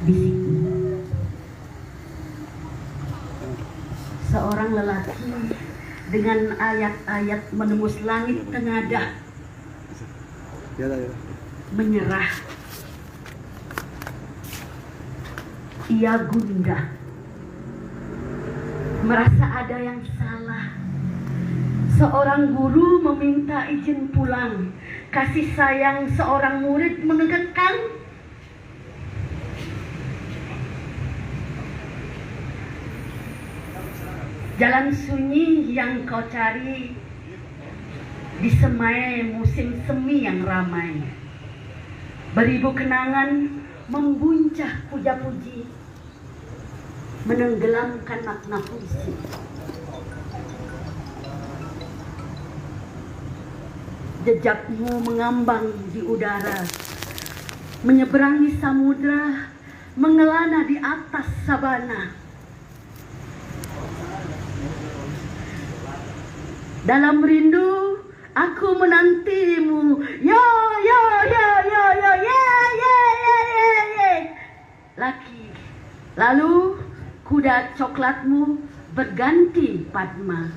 bisiknya. Seorang lelaki dengan ayat-ayat menembus langit tengadah menyerah. Ia gundah, merasa ada yang salah. Seorang guru meminta izin pulang. Kasih sayang seorang murid mengekang. Jalan sunyi yang kau cari di semai musim semi yang ramai. Beribu kenangan membuncah puja-puji, menenggelamkan makna puisi. Jejakmu mengambang di udara, menyeberangi samudra, mengelana di atas sabana. Dalam rindu aku menantimu. Yo yo yo yo yo ye. Laki. Lalu kuda coklatmu berganti Padma.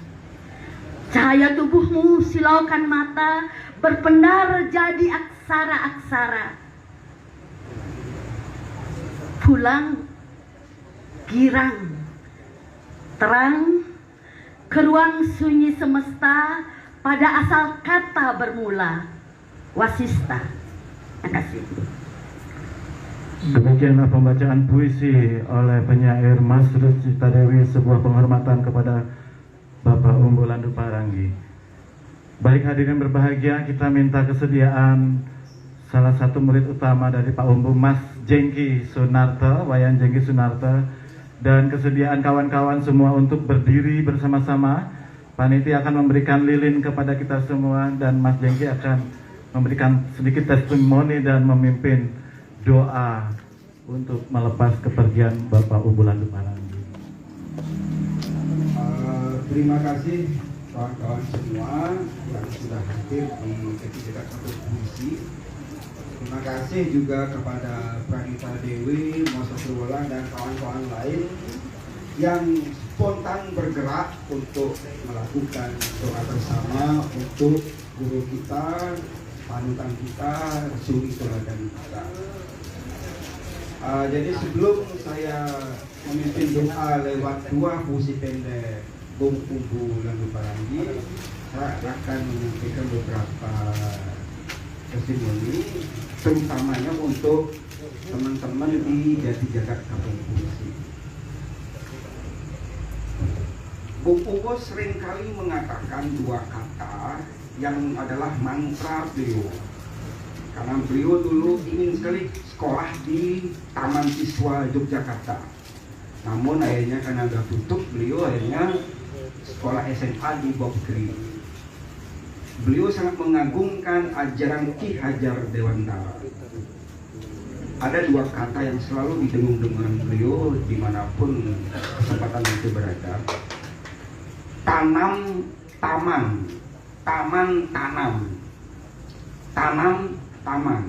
Cahaya tubuhmu silaukan mata, berpendar jadi aksara-aksara. Pulang girang, terang, ke ruang sunyi semesta pada asal kata bermula, Wasista. Terima kasih. Demikianlah pembacaan puisi oleh penyair Mas Ruscita Dewi, sebuah penghormatan kepada Bapak Umbu Landu Paranggi. Baik hadirin berbahagia, kita minta kesediaan salah satu murid utama dari Pak Umbu, Mas Jengki Sunarto, Wayan Jengki Sunarto, dan kesediaan kawan-kawan semua untuk berdiri bersama-sama. Panitia akan memberikan lilin kepada kita semua dan Mas Jengki akan memberikan sedikit testimoni dan memimpin doa untuk melepas kepergian Bapak Umbu Landu Paranggi. Terima kasih kawan-kawan semua yang sudah hadir di Ketidakan Satu Puisi. Terima kasih juga kepada Pranita Dewi, Masa Surwolang, dan kawan-kawan lain yang spontan bergerak untuk melakukan doa bersama untuk guru kita, panutan kita, suri teladan kita. Jadi sebelum saya memimpin doa lewat dua puisi pendek Bung Umbu Landu Paranggi, saya akan menyampaikan beberapa testimoni, terutamanya untuk teman-teman di Jati Jagat Kampung Puisi. Bung Umbu seringkali mengatakan dua kata yang adalah mantra beliau. Karena beliau dulu ingin sekali sekolah di Taman Siswa Yogyakarta. Namun akhirnya karena sudah tutup, beliau akhirnya sekolah SMA di Bokri. Beliau sangat mengagungkan ajaran Ki Hajar Dewantara. Ada dua kata yang selalu didengung-dengung beliau dimanapun kesempatan itu berada. Tanam, taman. Taman, tanam. Tanam, taman.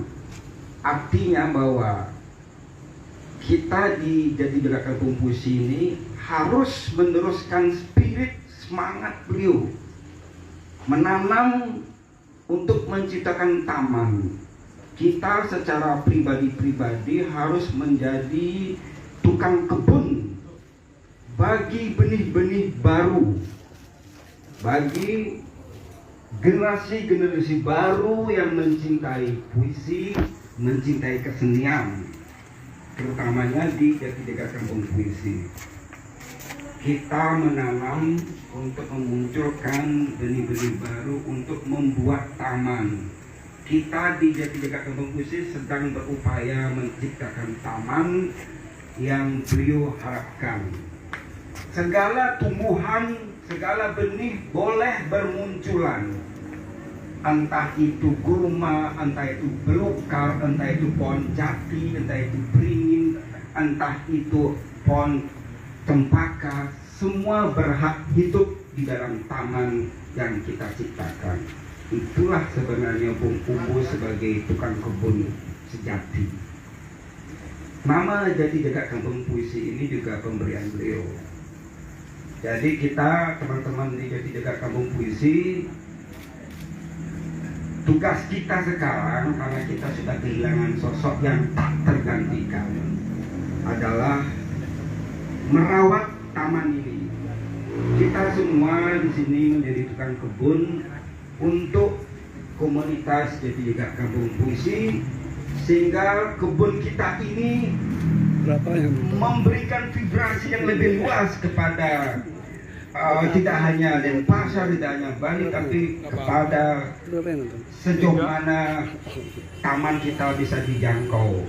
Artinya bahwa kita di Jati Jagat Kampung Puisi ini harus meneruskan spirit semangat beliau, menanam untuk menciptakan taman. Kita secara pribadi-pribadi harus menjadi tukang kebun bagi benih-benih baru, bagi generasi-generasi baru yang mencintai puisi, mencintai kesenian, terutamanya di Jati Jagat Kampung Puisi. Kita menanam untuk memunculkan benih-benih baru untuk membuat taman. Kita di Jati Jagat Kampung Puisi sedang berupaya menciptakan taman yang beliau harapkan. Segala tumbuhan, segala benih boleh bermunculan. Entah itu gurma, entah itu belukar, entah itu pohon jati, entah itu beringin, entah itu pohon cempaka, semua berhak hidup di dalam taman yang kita ciptakan. Itulah sebenarnya Bung Umbu sebagai tukang kebun sejati. Nama Jati Jagat Kampung Puisi ini juga pemberian beliau. Jadi kita teman-teman di Jati Jagat Kampung Puisi, tugas kita sekarang karena kita sudah kehilangan sosok yang tak tergantikan adalah merawat taman ini. Kita semua di sini menjadi tukang kebun untuk komunitas Jati Jagat Kampung Puisi, sehingga kebun kita ini memberikan vibrasi yang lebih luas kepada tidak hanya Denpasar, tidak hanya Bali, tapi kepada sejauh mana taman kita bisa dijangkau.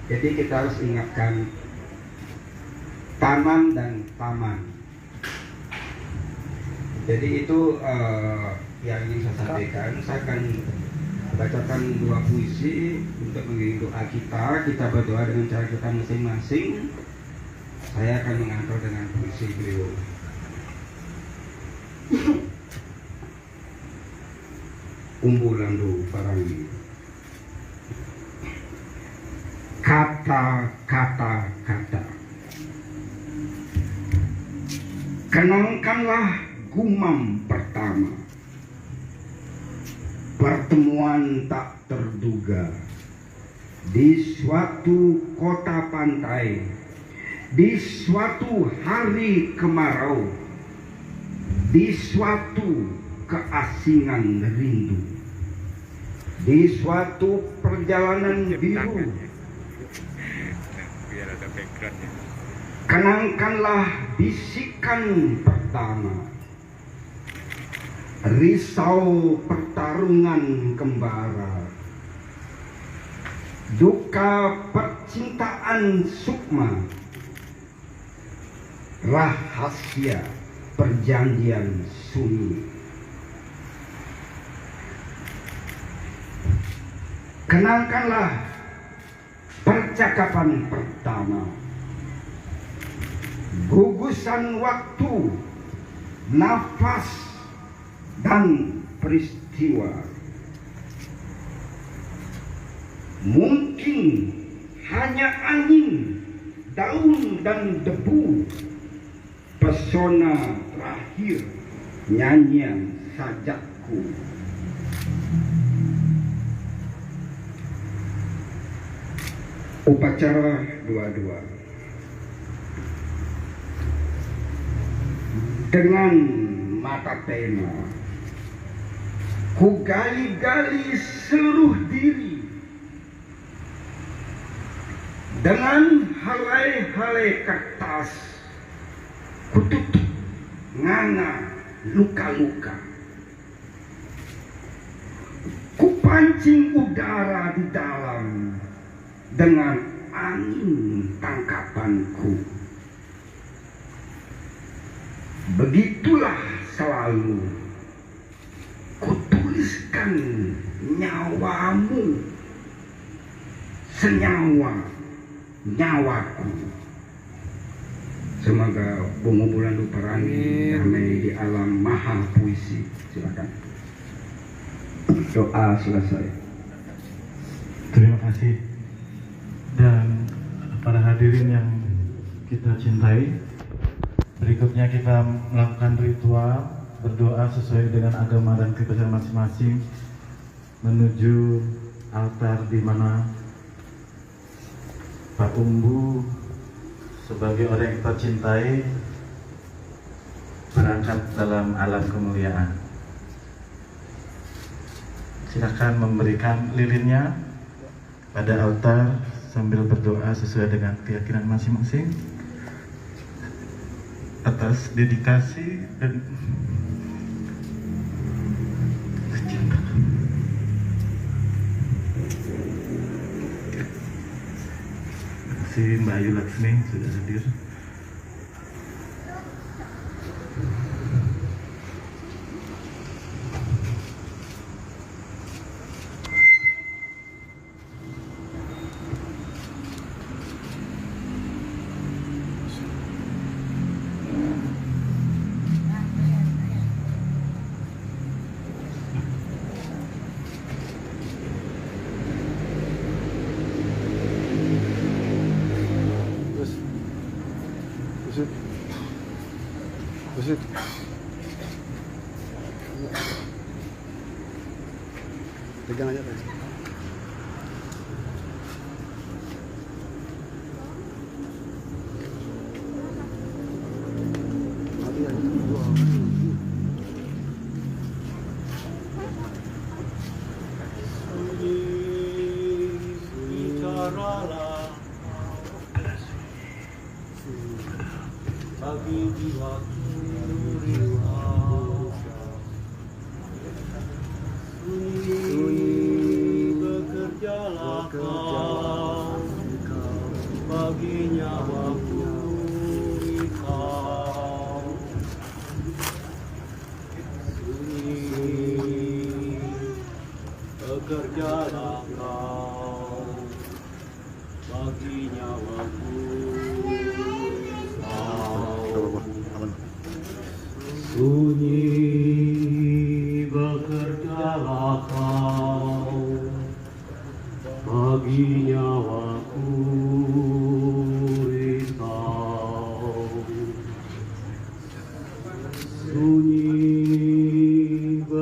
Jadi kita harus ingatkan tanam dan taman. Jadi itu yang ingin saya sampaikan. Saya akan bacakan 2 puisi untuk mengiringi doa kita. Kita berdoa dengan cara kita masing-masing. Saya akan mengantar dengan puisi beliau. Umbulandu Parangi. Kata-kata. Kenangkanlah gumam pertama, pertemuan tak terduga di suatu kota pantai, di suatu hari kemarau, di suatu keasingan rindu, di suatu perjalanan biru. Kenangkanlah bisikan pertama, risau pertarungan kembara, duka percintaan sukma, rahasia perjanjian sunyi. Kenangkanlah percakapan pertama, gugusan waktu, nafas dan peristiwa. Mungkin hanya angin, daun dan debu, pesona terakhir nyanyian sajakku. Upacara 22. Dengan mata tema, ku gali-gali seluruh diri, dengan halai-halai kertas, ku tutup nganga luka-luka, ku pancing udara di dalam dengan angin tangkapanku. Begitulah selalu kutuliskan nyawamu, senyawa nyawaku. Semoga Bung Umbulandu Parangi damai di alam maha puisi. Silakan. Doa selesai. Terima kasih. Dan para hadirin yang kita cintai, berikutnya kita melakukan ritual berdoa sesuai dengan agama dan kepercayaan masing-masing menuju altar di mana Pak Umbu sebagai orang yang kita cintai berangkat dalam alam kemuliaan. Silakan memberikan lilinnya pada altar sambil berdoa sesuai dengan keyakinan masing-masing atas dedikasi dan kecintaan. Terima kasih Mbak Ayu Laksmi sudah hadir. Buset. Pegang aja guys. Mati aja. Bicaralah bagi jiwaku risau, sunyi bekerjalah kau bagi nyawaku risau, sunyi bekerjalah kau bagi nyawaku risau. Sunyi bekerjalah kau bagi nyawaku risau. Sunyi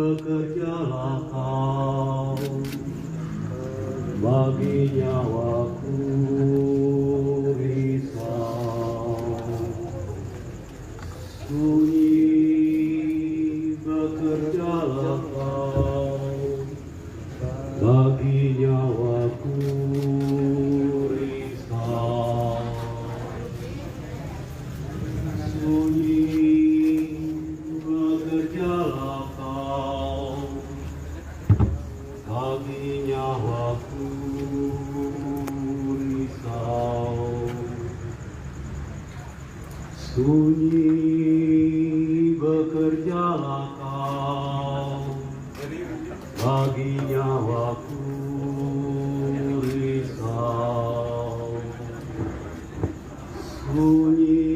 bekerjalah kau bagi nyawaku risau. Sunyi bekerjalah kau bagi nyawaku risau. Sunyi bekerjalah kau bagi nyawaku risau. Sunyi bekerjalah kau bagi nyawaku risau. Sunyi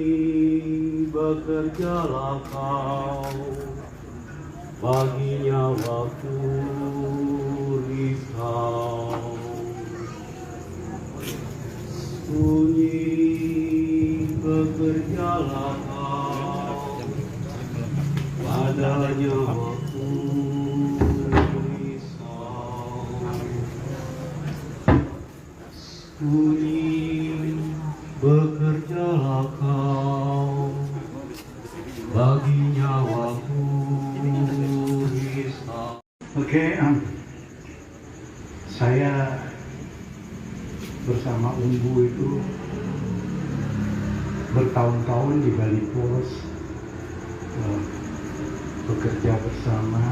bekerjalah kau bagi nyawaku risau. Sunyi bekerjalah kau pada nyawaku risau. Sunyi bekerjalah kau bagi nyawaku risau. Oke, saya bersama Umbu itu bertahun-tahun di Bali Pos, bekerja bersama.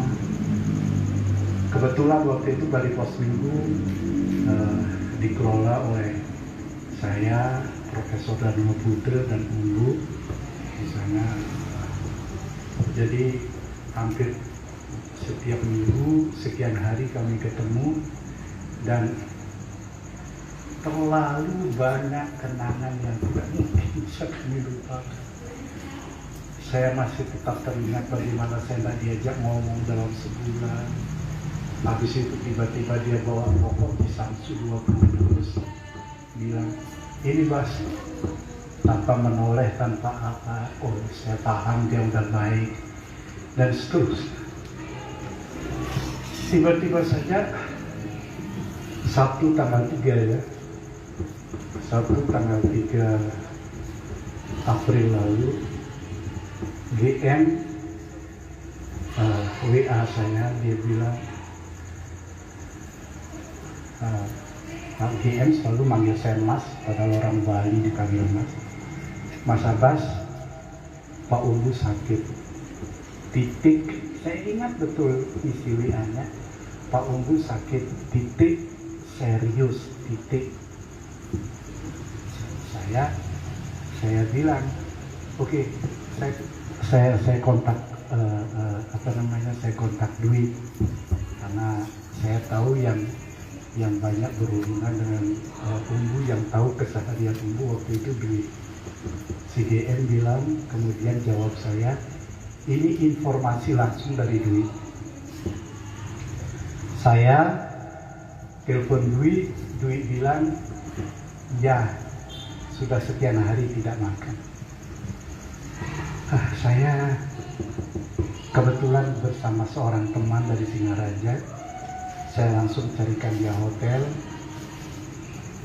Kebetulan waktu itu Bali Pos Minggu dikelola oleh saya, Profesor Dharma Putra dan Umbu di sana. Jadi hampir setiap minggu sekian hari kami ketemu dan terlalu banyak kenangan yang tidak mungkin bisa kami lupakan. Saya masih tetap teringat bagaimana saya tidak diajak ngomong dalam sebulan. Habis itu tiba-tiba dia bawa rokok di Samsu 20 dus, bilang, ini Bas, tanpa menoleh, tanpa apa, oh saya paham dia udah baik, dan seterusnya. Tiba-tiba saja Sabtu tanggal 3 ya, Sabtu tanggal 3 April lalu, GM WA saya, dia bilang, Pak GM selalu manggil saya Mas, padahal orang Bali dipanggil Mas. Mas Abbas, Pak Umbu sakit, titik, saya ingat betul isi WA-nya, Pak Umbu sakit, titik, serius, titik. Saya bilang, oke, saya kontak saya kontak Dwi, karena saya tahu yang banyak berhubungan dengan Umbu, yang tahu keseharian Umbu waktu itu Dwi. Si GM bilang, kemudian jawab saya, ini informasi langsung dari Dwi. Saya telepon Dwi bilang, ya sudah sekian hari tidak makan. Saya kebetulan bersama seorang teman dari Singaraja. Saya langsung carikan dia hotel.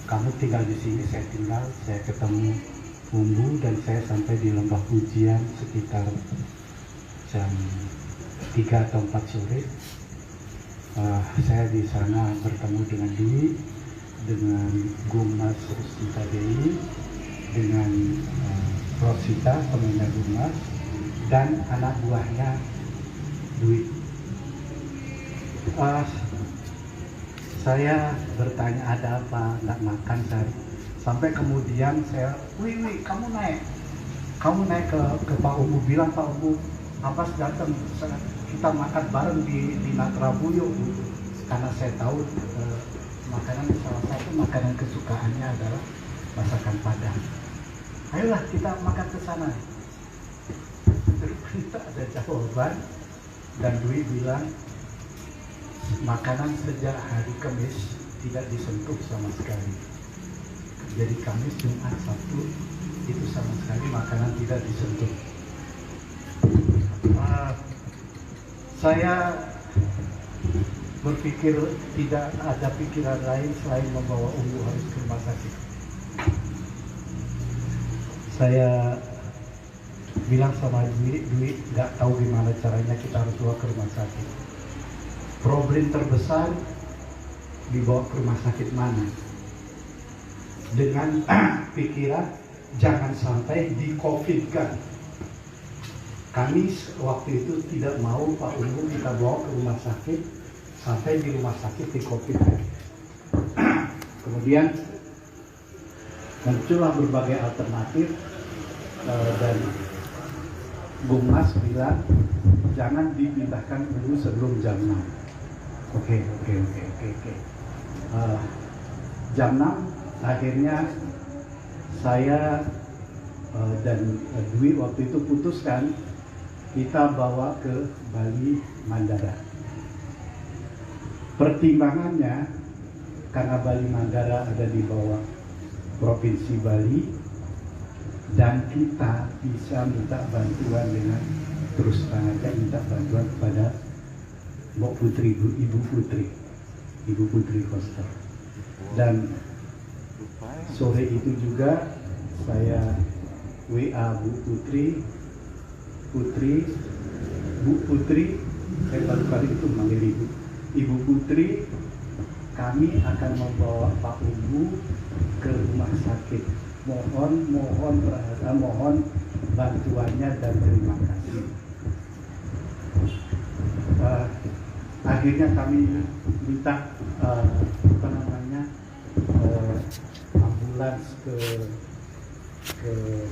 Kamu tinggal di sini, saya tinggal. Saya ketemu Umbu dan saya sampai di Lembah Pujian sekitar jam 3 atau 4 sore. Saya di sana bertemu dengan Dwi, dengan Gumas Rustita Dewi, dengan Rosita, pemainnya Gumas, dan anak buahnya Dwi. Saya bertanya ada apa, nggak makan saya. Sampai kemudian saya, wih, kamu naik ke Pak Umbu, bilang Pak Umbu, Abbas datang, kita makan bareng di Natrabuyo. Karena saya tahu makanan, salah satu makanan kesukaannya adalah masakan Padang. Ayolah kita makan ke sana. Terus kita ada jawaban dan Dwi bilang makanan sejak hari Kamis tidak disentuh sama sekali. Jadi Kamis, Jumat, Sabtu itu sama sekali makanan tidak disentuh. Saya berpikir tidak ada pikiran lain selain membawa Umbu harus ke rumah sakit. Saya bilang sama Dwi nggak tahu gimana caranya kita harus bawa ke rumah sakit. Problem terbesar dibawa ke rumah sakit mana? Dengan pikiran jangan sampai di-COVID-kan. Kami waktu itu tidak mau Pak Umbu kita bawa ke rumah sakit, sampai di rumah sakit di-COVID-kan. Kemudian muncullah berbagai alternatif dan Gumas bilang jangan dipindahkan dulu sebelum jam 6. Oke. Jam 6 akhirnya saya dan Dwi waktu itu putuskan kita bawa ke Bali Mandara. Pertimbangannya karena Bali Mandara ada di bawah Provinsi Bali dan kita bisa minta bantuan dengan terus terang aja minta bantuan kepada Mbok Putri, Ibu Putri Koster. Dan sore itu juga saya WA Bu Putri, saya baru kali itu manggil Ibu Putri, kami akan membawa Pak Umbu ke rumah sakit. Mohon bantuannya dan terima kasih. Akhirnya kami minta ambulans ke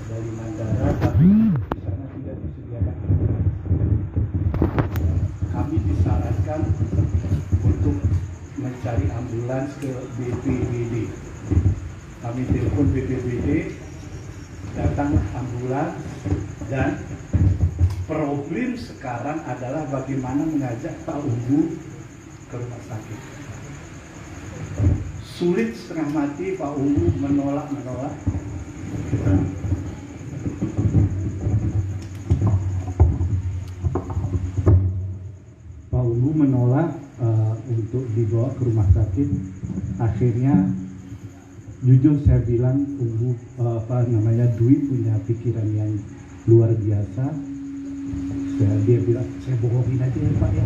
Bali Mandara, tapi di sana tidak disediakan ambulans. Kami disarankan untuk mencari ambulans ke BPBD. Kami telepon BPBD, datang ambulans, dan problem sekarang adalah bagaimana mengajak Pak Umbu ke rumah sakit. Sulit setengah mati, Pak Umbu menolak. Pak Umbu menolak untuk dibawa ke rumah sakit. Akhirnya jujur saya bilang Umbu Dwi punya pikiran yang luar biasa. Dia bilang saya bohongin aja ya Pak ya.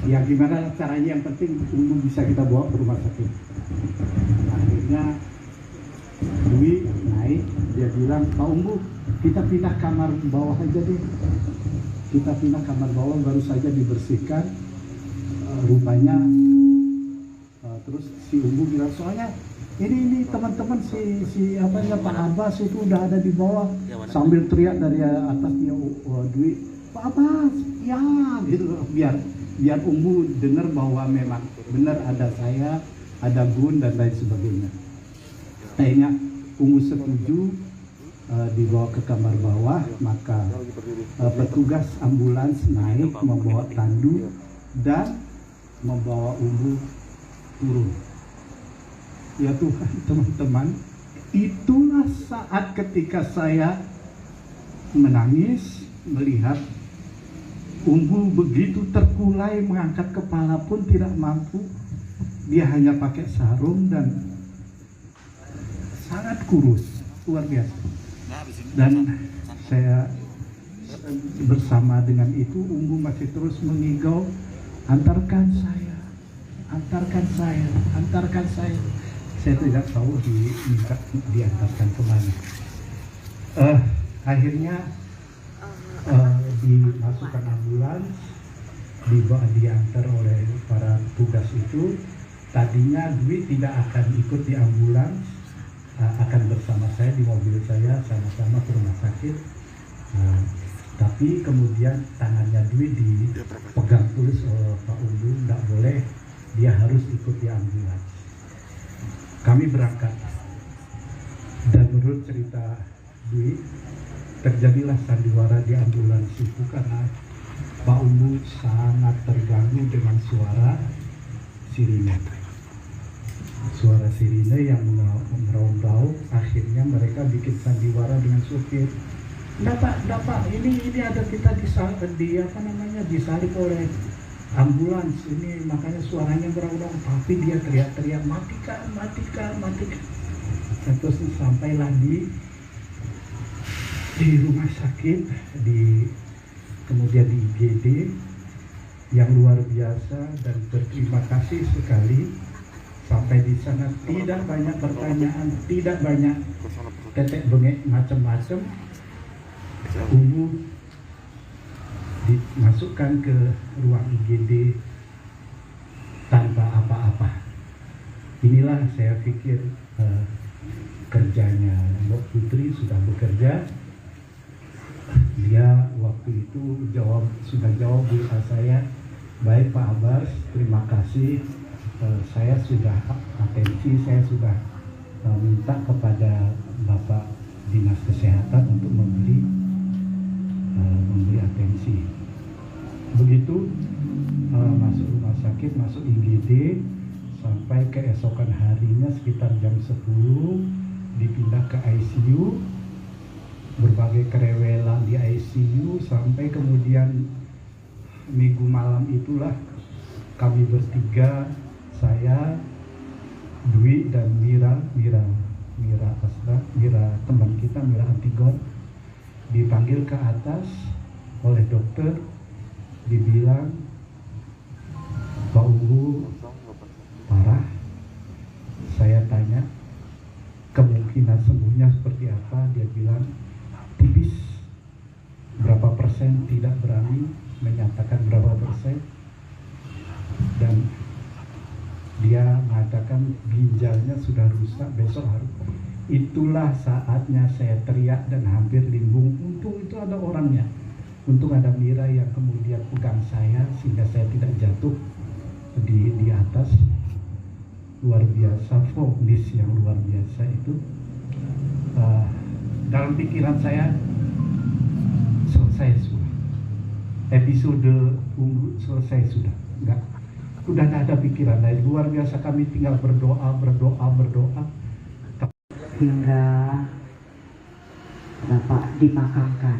Ya gimana caranya, yang penting Umbu bisa kita bawa ke rumah sakit. Akhirnya Dwi naik, dia bilang Pak Umbu kita pindah kamar bawah aja deh. Kita pindah kamar bawah, baru saja dibersihkan rupanya. Terus si Umbu bilang soalnya ini teman-teman si Pak Abbas itu udah ada di bawah, sambil teriak dari atas dia Dwi, Pak Abbas ya gitu, biar Umbu dengar bahwa memang benar ada saya, ada Gun dan lain sebagainya. Akhirnya Umbu setuju dibawa ke kamar bawah, maka petugas ambulans naik membawa tandu dan membawa Umbu turun. Ya Tuhan, teman-teman, itulah saat ketika saya menangis, melihat Umbu begitu terkulai, mengangkat kepala pun tidak mampu. Dia hanya pakai sarung dan sangat kurus, luar biasa. Dan saya bersama dengan itu, Umbu masih terus mengigau, antarkan saya, antarkan saya, antarkan saya. Saya tidak tahu diminta diantarkan kemana. Akhirnya dimasukkan ambulans, diantar oleh para tugas itu. Tadinya Dwi tidak akan ikut di ambulans, akan bersama saya di mobil saya, sama-sama ke rumah sakit. Tapi kemudian tangannya Dwi dipegang tulus oleh Pak Umbu, tidak boleh, dia harus ikut di ambulans. Kami berangkat, dan menurut cerita Dwi, terjadilah sandiwara di ambulans itu karena Pak Umbu sangat terganggu dengan suara sirine. Suara sirine yang meraung-raung. Akhirnya mereka bikin sandiwara dengan supir. Nggak pak, ini ada kita disalip oleh ambulans ini, makanya suaranya meraung-raung. Tapi dia teriak-teriak, matikan. Terus sampailah di rumah sakit, kemudian di IGD yang luar biasa, dan berterima kasih sekali. Sampai di sana tidak banyak pertanyaan, tidak banyak tetek bengek macam-macam. Umbu dimasukkan ke ruang IGD tanpa apa-apa. Inilah saya pikir kerjanya Mbak Putri sudah bekerja. Dia waktu itu sudah jawab doa saya. Baik Pak Abbas, terima kasih. Saya sudah atensi, saya sudah minta kepada Bapak Dinas Kesehatan untuk memberi atensi. Begitu masuk rumah sakit, masuk IGD, sampai keesokan harinya sekitar jam 10 dipindah ke ICU. Berbagai kerewelan di ICU, sampai kemudian minggu malam itulah kami bertiga, saya, Dwi dan Mira teman kita, Mira Antigon, dipanggil ke atas oleh dokter. Dibilang Pak Umbu parah. Saya tanya kemungkinan sembuhnya seperti apa, dia bilang tipis. Berapa persen, tidak berani menyatakan berapa persen. Dan dia mengatakan ginjalnya sudah rusak, besok harus. Itulah saatnya saya teriak dan hampir limbung. Untung itu ada orangnya, untung ada Mira yang kemudian pegang saya sehingga saya tidak jatuh di atas. Luar biasa, fonis yang luar biasa itu. Dalam pikiran saya, selesai sudah. Episode Umbu selesai sudah. Udah nggak ada pikiran lain. Luar biasa, kami tinggal berdoa. Hingga Bapak dimakamkan.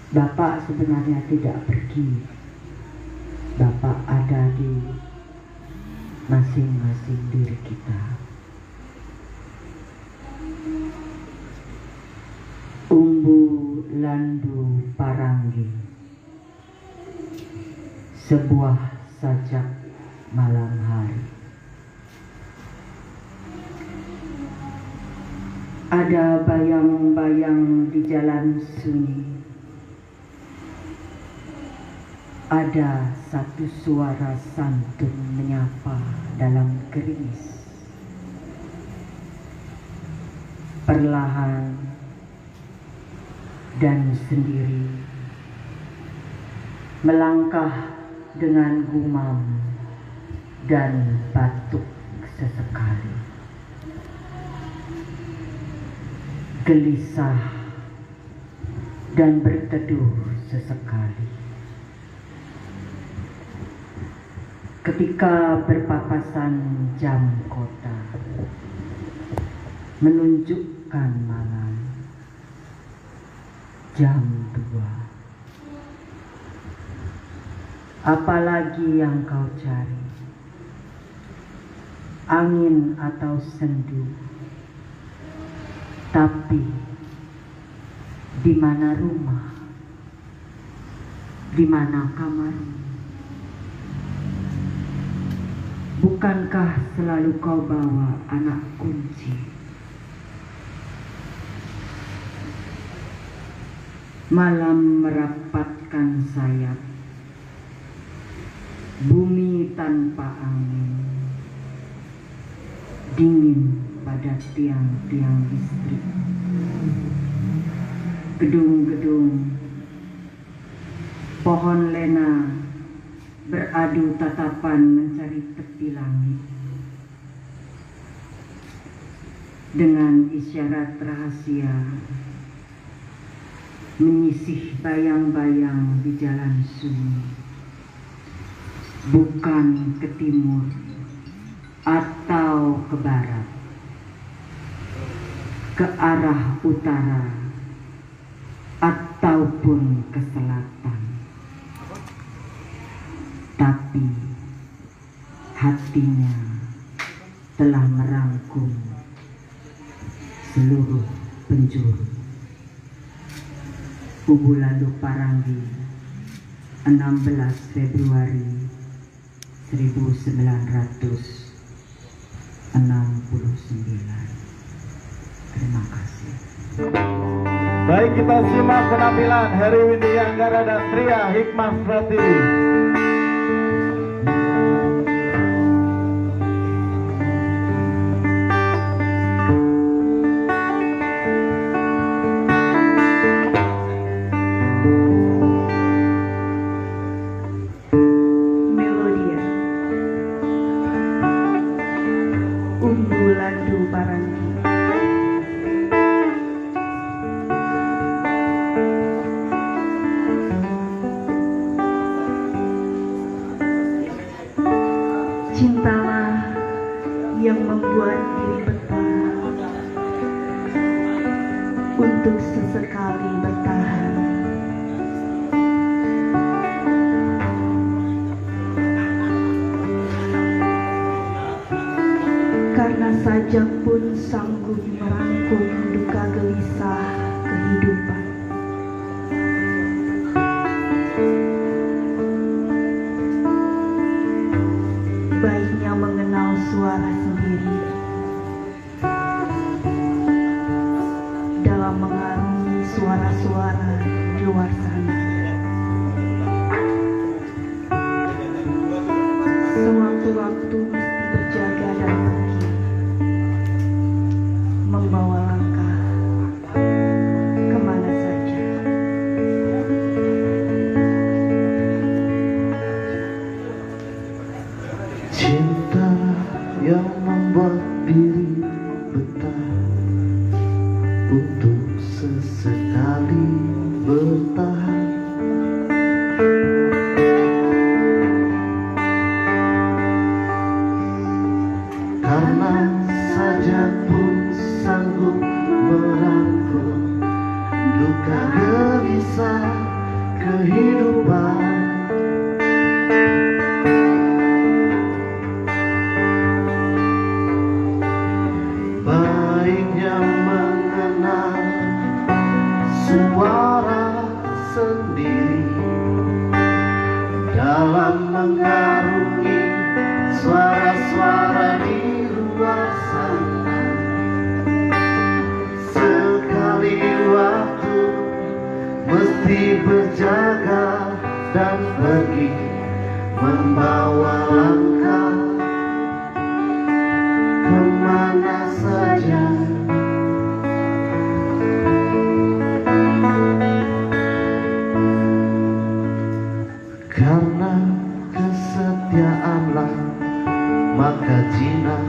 Bapak sebenarnya tidak pergi. Bapak ada di masing-masing diri kita. Umbu Landu Paranggi, sebuah sajak malam hari. Ada bayang-bayang di jalan sunyi. Ada satu suara santun menyapa dalam gerimis. Perlahan dan sendiri, melangkah dengan gumam dan batuk sesekali. Gelisah dan berteduh sesekali. Ketika berpapasan jam kota, menunjukkan malam jam 2. Apalagi yang kau cari? Angin atau sendu? Tapi di mana rumah? Di mana kamar? Bukankah selalu kau bawa anak kunci? Malam merapatkan sayap, bumi tanpa angin, dingin pada tiang-tiang listrik, gedung-gedung, pohon lena beradu tatapan mencari tepi langit. Dengan isyarat rahasia, menyisih bayang-bayang di jalan sunyi, bukan ke timur atau ke barat, ke arah utara ataupun ke selatan. Tapi hatinya telah merangkum seluruh penjuru. Umbulandu Paranggi, 16 Februari 1969. Terima kasih. Baik, kita simak penampilan Heri Windy Anggara dan Tria Hikmah Pratiwi. Melodia Umbulandu Paranggi. Cintalah yang membuat diri betah untuk sesekali bertahan. Karena sajak pun sanggup merangkum duka gelisah kehidupan. Baiknya mengenal suara sendiri dalam mengarungi suara-suara di luar sana. Sewaktu-waktu mesti berjaga dan pergi, membawa langkah kemana saja. Cinta yang membuat diri betah untuk sesekali bertahan. Karena sajak pun sanggup merangkum duka gelisah kehidupan. Baiknya mengenal suara sendiri dalam mengarungi suara-suara di luar sana. Sekali waktu mesti berjaga dan pergi, membawa langkah kemana saja. Karena kesetiaanlah maka jinak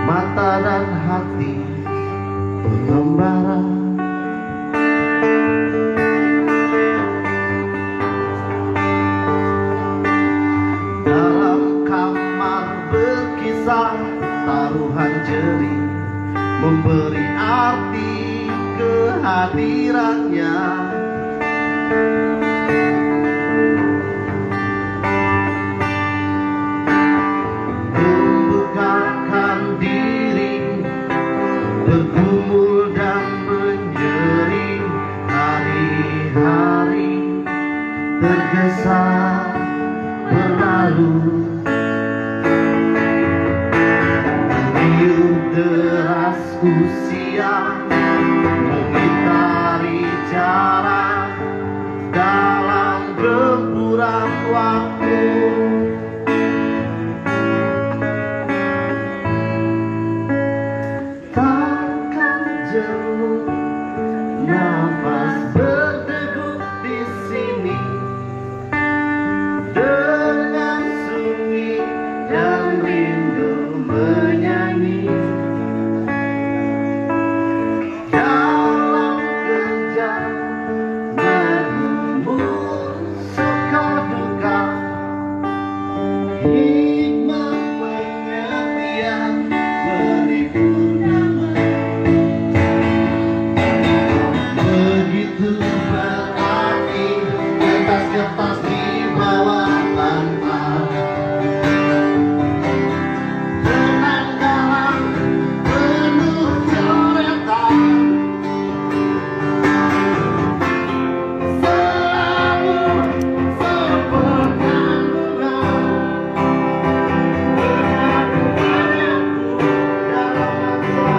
mata dan hati pengembara. Dalam kamar berkisah taruhan jeri memberi arti kehadirannya. Membukakan diri, bergumul dan menjering, hari-hari tergesa berlalu. Tiup deras usia mengitari jarak dalam gempuran waktu. Takkan jauh nafas berdegup di sini dengan sunyi dan rindu menyanyi. Dalam kerja menghembus suka duka, hikmat pengertian meliput damai. Begitu berarti kertas-kertas di bawah lantai, penanggalan penuh coretan, selalu seperkandungan menyatukanku dalam masa.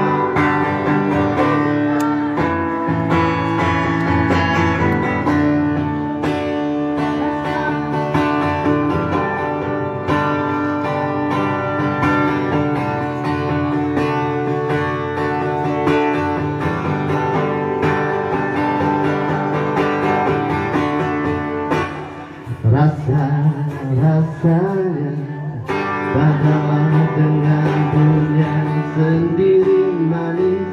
Rasa-rasanya badalah dengan bunyian sendiri manis.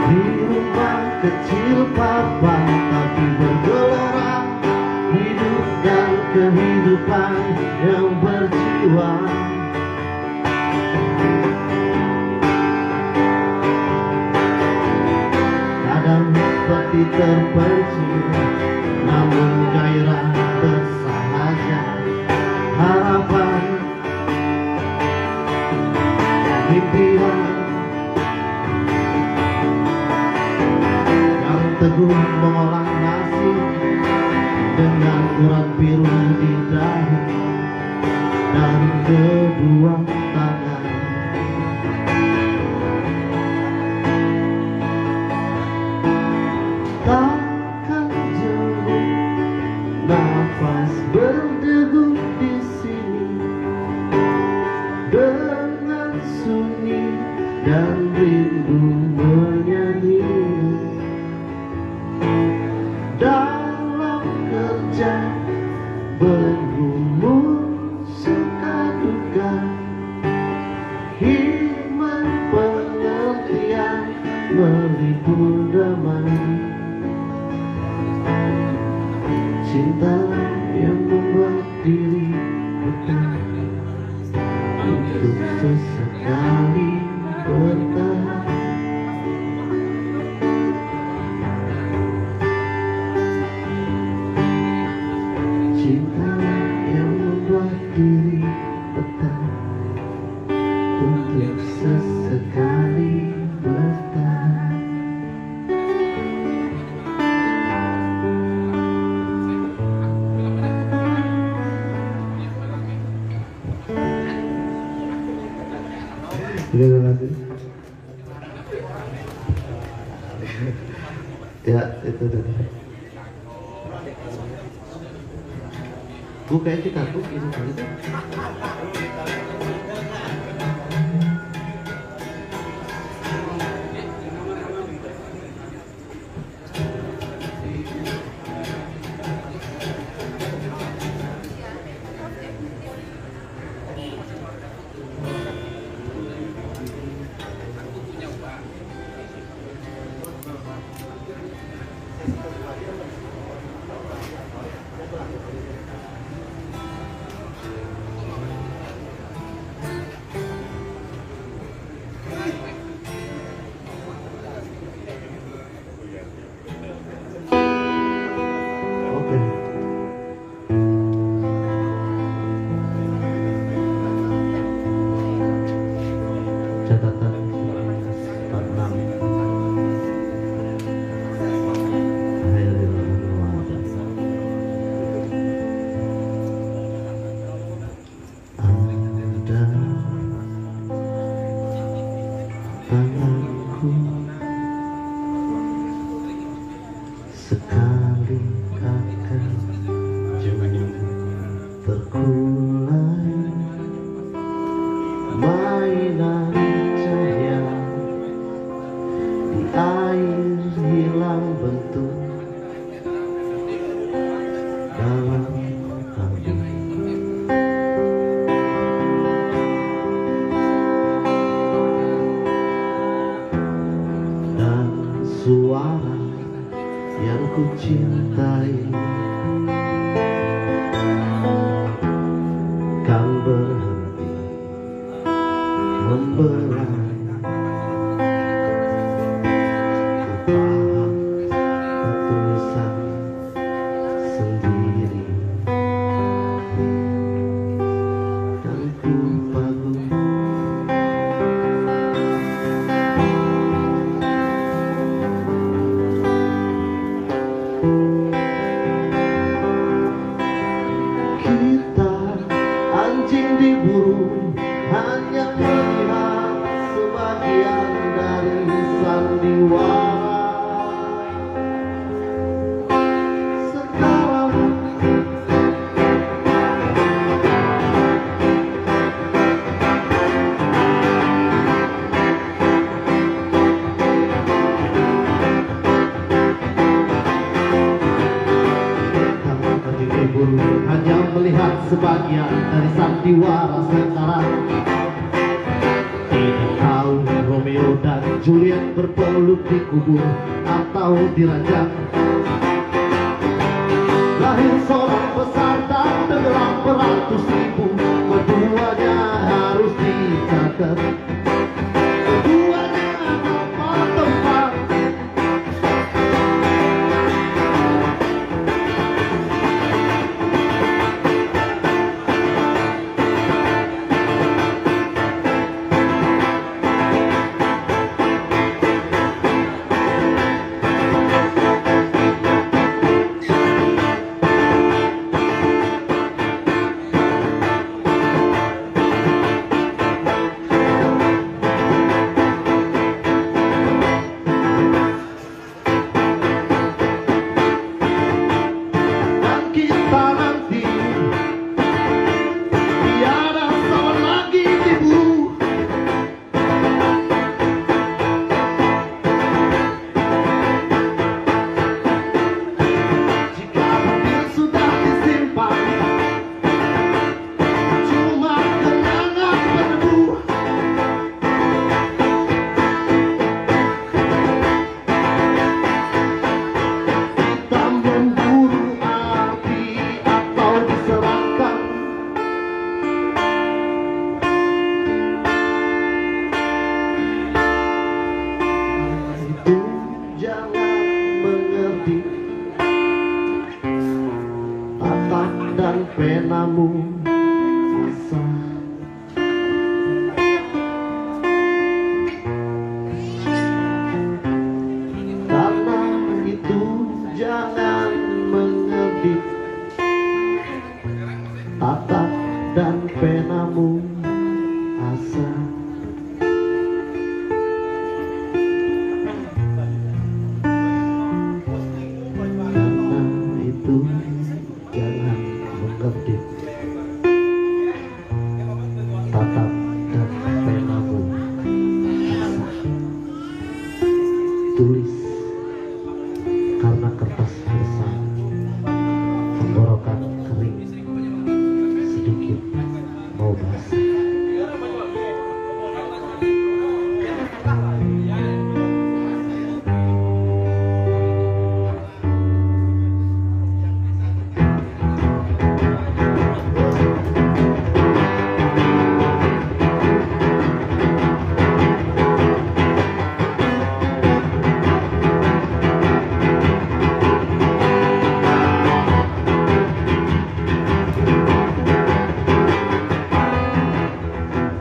Di rumah kecil papa tapi bergelora, hidup dan kehidupan yang berjiwa. Kadang seperti terpencil, namun gairah bersahaja. Harapan, impian yang teguh mengolah nasi dengan urat biru di dahi dan kedua tangan. Takkan jauh nafas berdegup di sini dengan sunyi dan rindu menyanyi. Dalam kerja bergumul suka duka, hikmat pengertian meliput damai. Cinta yang membuat diri betah untuk sesekali bertahan. Cinta yang membuat diri betah untuk sesekali bertahan. Terima kasih. Ya, itu tadi. Gue kayak kita tuh ini kali itu. hari kan berhenti membelah. Ku paham tulisan sendiri dan ku pagum. Kita anjing diburu hanya melihat sebagian dari sandiwara. Sekarang anjing diburu hanya melihat sebagian dari sandiwara sekarang. Tidak tahu Romeo dan Juliet berpeluk di kubur atau di ranjang. Lahir seorang besar dan tenggelam beratus ribu, keduanya harus dicatat. Keduanya tanpa tempat. Dan kita nanti tiada seorang lagi diburu. Jika mobil sudah disimpan, cuma kenangan berdebu. Kita memburu api atau diserahkan. Itu jangan mengerti tatap dan penamu asa. Karena itu jangan mengedip tatap dan penamu asa. Karena itu jangan mengedip tatap dan penamu asa. Tulis karena kertas bersang tenggorokan kering sedikit mau basah.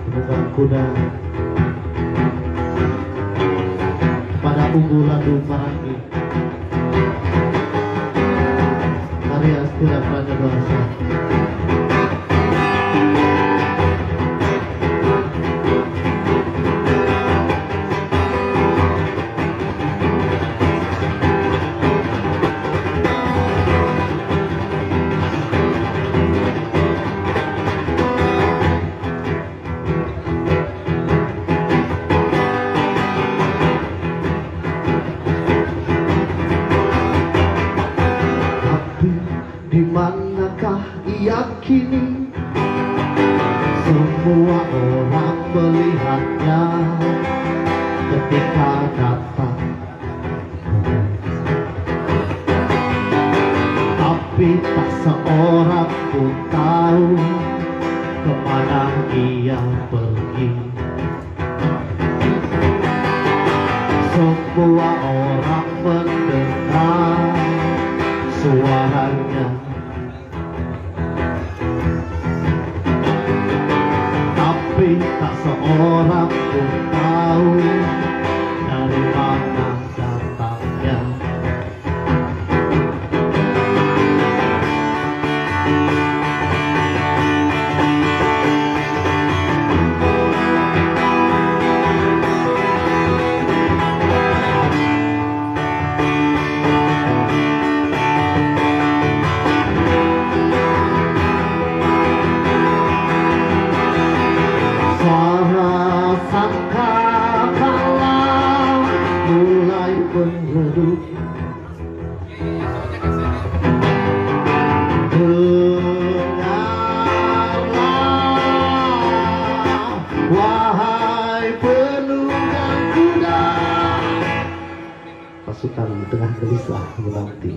Penunggang kuda pada unggulan Parangi, karya Astira Pranjadwasa. Di manakah ia kini? Semua orang melihatnya ketika datang. tapi tak seorang pun tahu kemana ia pergi. Semua orang mendengar suaranya, tapi tak seorang pun tahu dari mana datangnya. Suara sangkakala mulai meredup, dengarlah wahai penunggang kuda. Pasukan tengah gelisah menanti,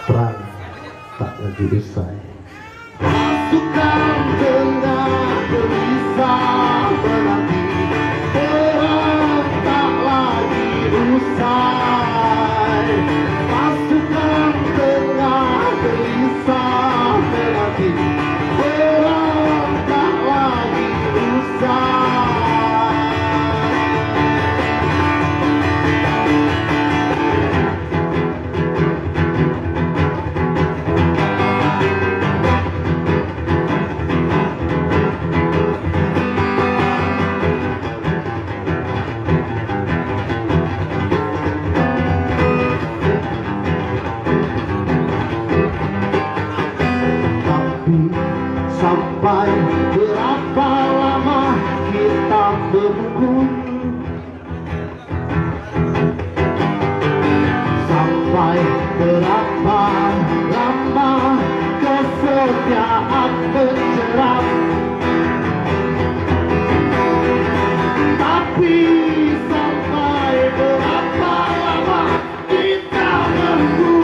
perang tak lagi usai. Pasukan tengah gelisah menanti, perang tak lagi usai. Pasukan tengah gelisah menanti, perang tak lagi usai. Sampai berapa lama kita menunggu? Sampai berapa lama kesetiaan menjerat? Tapi sampai berapa lama kita menunggu?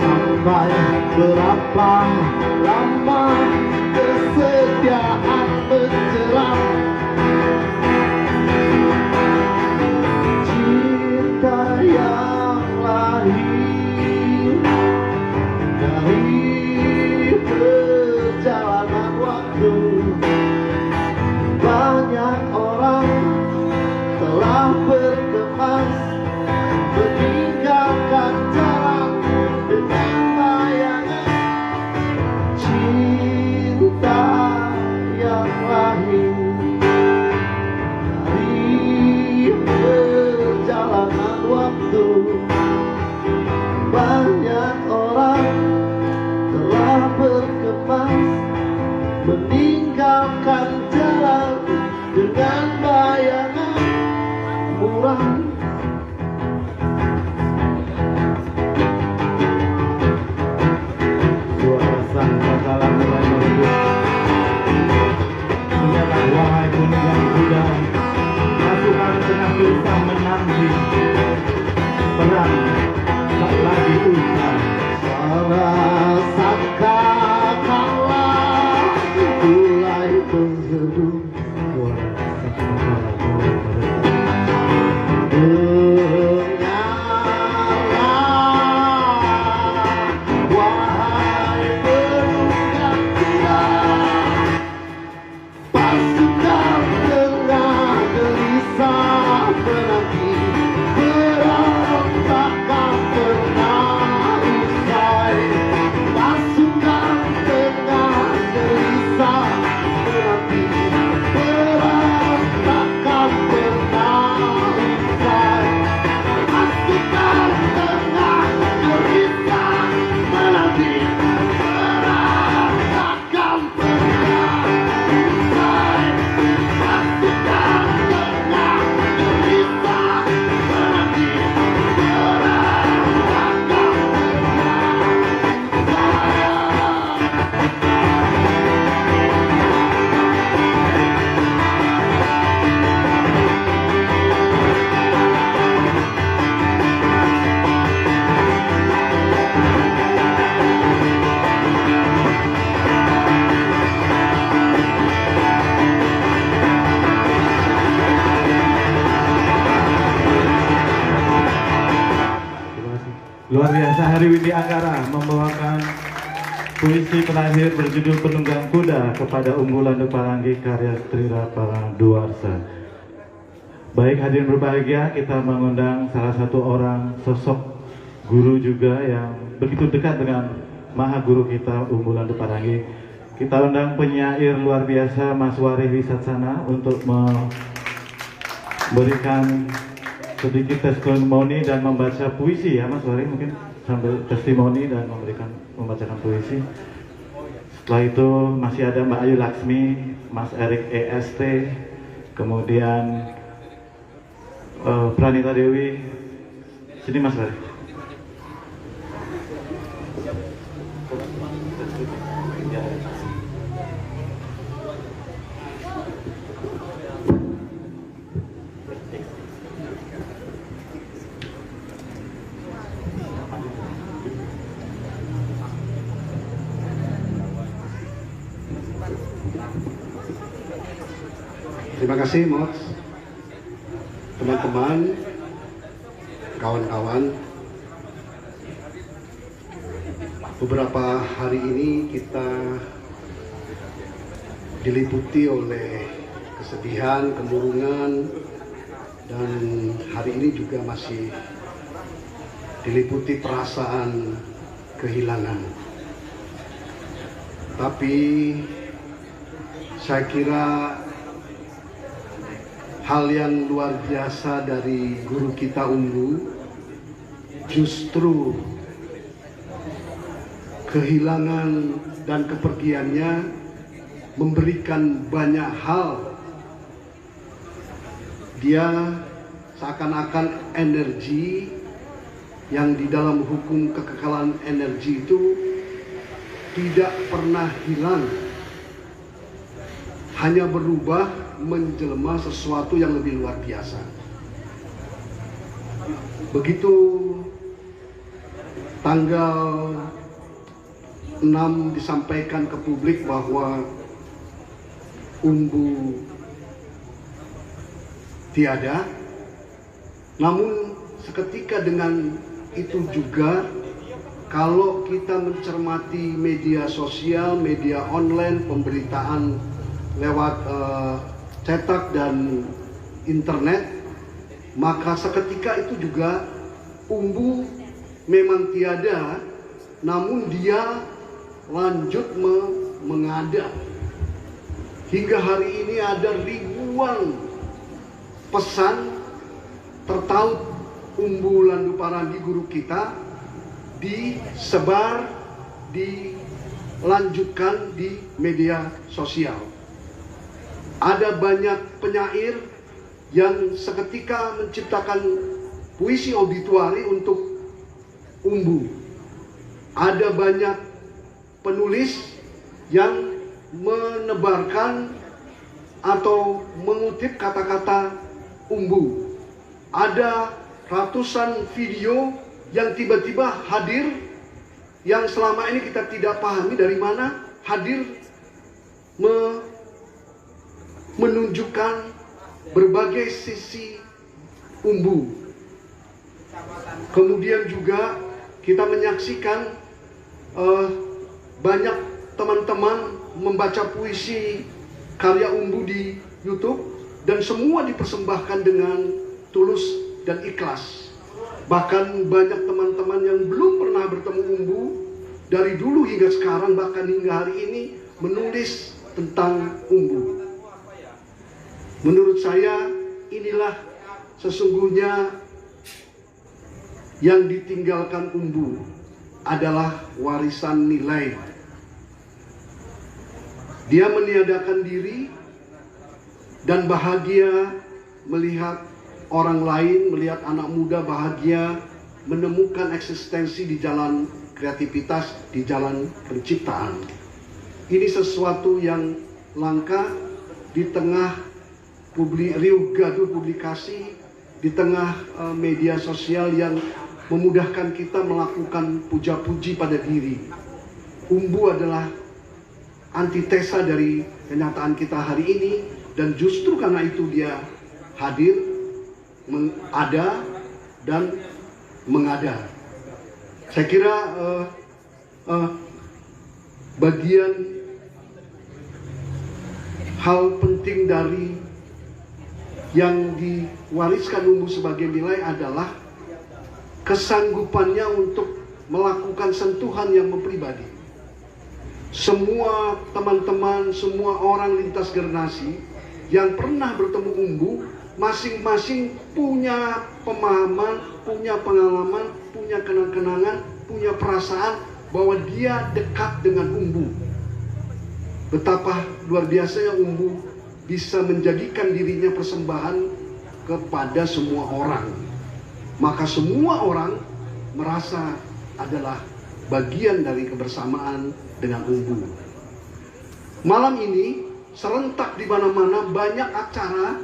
Sampai berapa lama kesetiaan menjerat? Cinta yang lahir dari perjalanan waktu. Banyak orang telah berkemas meninggalkan jalan dengan bayangan. Cinta yang lahir dari perjalanan waktu. Banyak orang telah berkemas meninggalkan jalan dengan bayangan murah. Suara sangkakala mulai meredup, dengarlah wahai penunggang kuda. Pasukan tengah gelisah menanti, perang tak lagi usai. Suara sangkakala mulai meredup, dengarlah wahai penunggang kuda. Pasukan tengah gelisah menanti, perang takkan pernah usai. Luar biasa, Hari Windy Anggara membawakan puisi terakhir berjudul Penunggang Kuda kepada Unggulan Paranggi karya Strira Paraduarsa. Baik hadirin berbahagia, kita mengundang salah satu orang sosok guru juga yang begitu dekat dengan Maha Guru kita Unggulan Paranggi. Kita undang penyair luar biasa Mas Wari Wisatsana untuk memberikan sedikit testimoni dan membaca puisi ya Mas Wari, mungkin sambil testimoni dan membacakan puisi. Setelah itu masih ada Mbak Ayu Laksmi, Mas Erik EST, kemudian Pranita Dewi. Sini Mas Wari. Terima kasih Mox, teman-teman, kawan-kawan. Beberapa hari ini kita diliputi oleh kesedihan, kemurungan, dan hari ini juga masih diliputi perasaan kehilangan. Tapi saya kira hal yang luar biasa dari guru kita Umbu, justru kehilangan dan kepergiannya memberikan banyak hal. Dia seakan-akan energi yang di dalam hukum kekekalan energi itu tidak pernah hilang, hanya berubah menjelma sesuatu yang lebih luar biasa. Begitu tanggal 6 disampaikan ke publik bahwa Umbu tiada, namun seketika dengan itu juga kalau kita mencermati media sosial, media online, pemberitaan lewat cetak dan internet, maka seketika itu juga Umbu memang tiada, namun dia lanjut mengadap. Hingga hari ini ada ribuan pesan tertaut Umbu Landu Paranggi guru kita disebar, dilanjutkan di media sosial. Ada banyak penyair yang seketika menciptakan puisi obituari untuk Umbu. Ada banyak penulis yang menebarkan atau mengutip kata-kata Umbu. Ada ratusan video yang tiba-tiba hadir, yang selama ini kita tidak pahami dari mana hadir, menunjukkan berbagai sisi Umbu. Kemudian juga kita menyaksikan banyak teman-teman membaca puisi karya Umbu di YouTube, dan semua dipersembahkan dengan tulus dan ikhlas. Bahkan banyak teman-teman yang belum pernah bertemu Umbu dari dulu hingga sekarang, bahkan hingga hari ini menulis tentang Umbu. Menurut saya inilah sesungguhnya yang ditinggalkan Umbu adalah warisan nilai. Dia meniadakan diri dan bahagia melihat orang lain, melihat anak muda bahagia menemukan eksistensi di jalan kreativitas, di jalan penciptaan. Ini sesuatu yang langka di tengah riuh gaduh publikasi, di tengah media sosial yang memudahkan kita melakukan puja-puji pada diri. Umbu adalah antitesa dari kenyataan kita hari ini, dan justru karena itu dia hadir, ada dan mengada. Saya kira bagian hal penting dari yang diwariskan umbu sebagai nilai adalah kesanggupannya untuk melakukan sentuhan yang mempribadi. Semua teman-teman, semua orang lintas generasi yang pernah bertemu umbu, masing-masing punya pemahaman, punya pengalaman, punya kenang-kenangan, punya perasaan bahwa dia dekat dengan umbu. Betapa luar biasanya umbu bisa menjadikan dirinya persembahan kepada semua orang. Maka semua orang merasa adalah bagian dari kebersamaan dengan umbu. Malam ini serentak di mana-mana banyak acara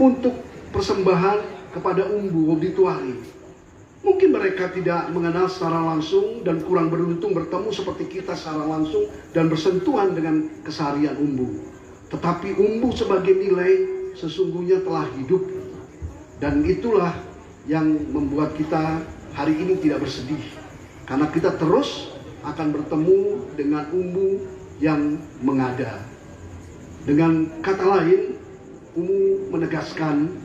untuk persembahan kepada umbu obituari. Mungkin mereka tidak mengenal secara langsung dan kurang beruntung bertemu seperti kita secara langsung dan bersentuhan dengan keseharian umbu. Tetapi umbu sebagai nilai sesungguhnya telah hidup. Dan itulah yang membuat kita hari ini tidak bersedih. Karena kita terus akan bertemu dengan umbu yang mengada. Dengan kata lain, umbu menegaskan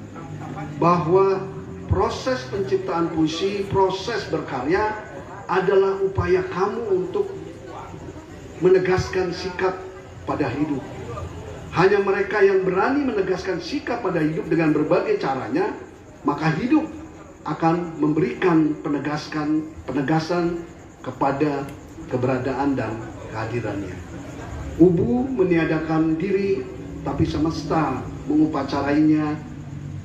bahwa proses penciptaan puisi, proses berkarya adalah upaya kamu untuk menegaskan sikap pada hidup. Hanya mereka yang berani menegaskan sikap pada hidup dengan berbagai caranya, maka hidup akan memberikan penegasan kepada keberadaan dan kehadirannya. Umbu meniadakan diri, tapi semesta mengupacarainya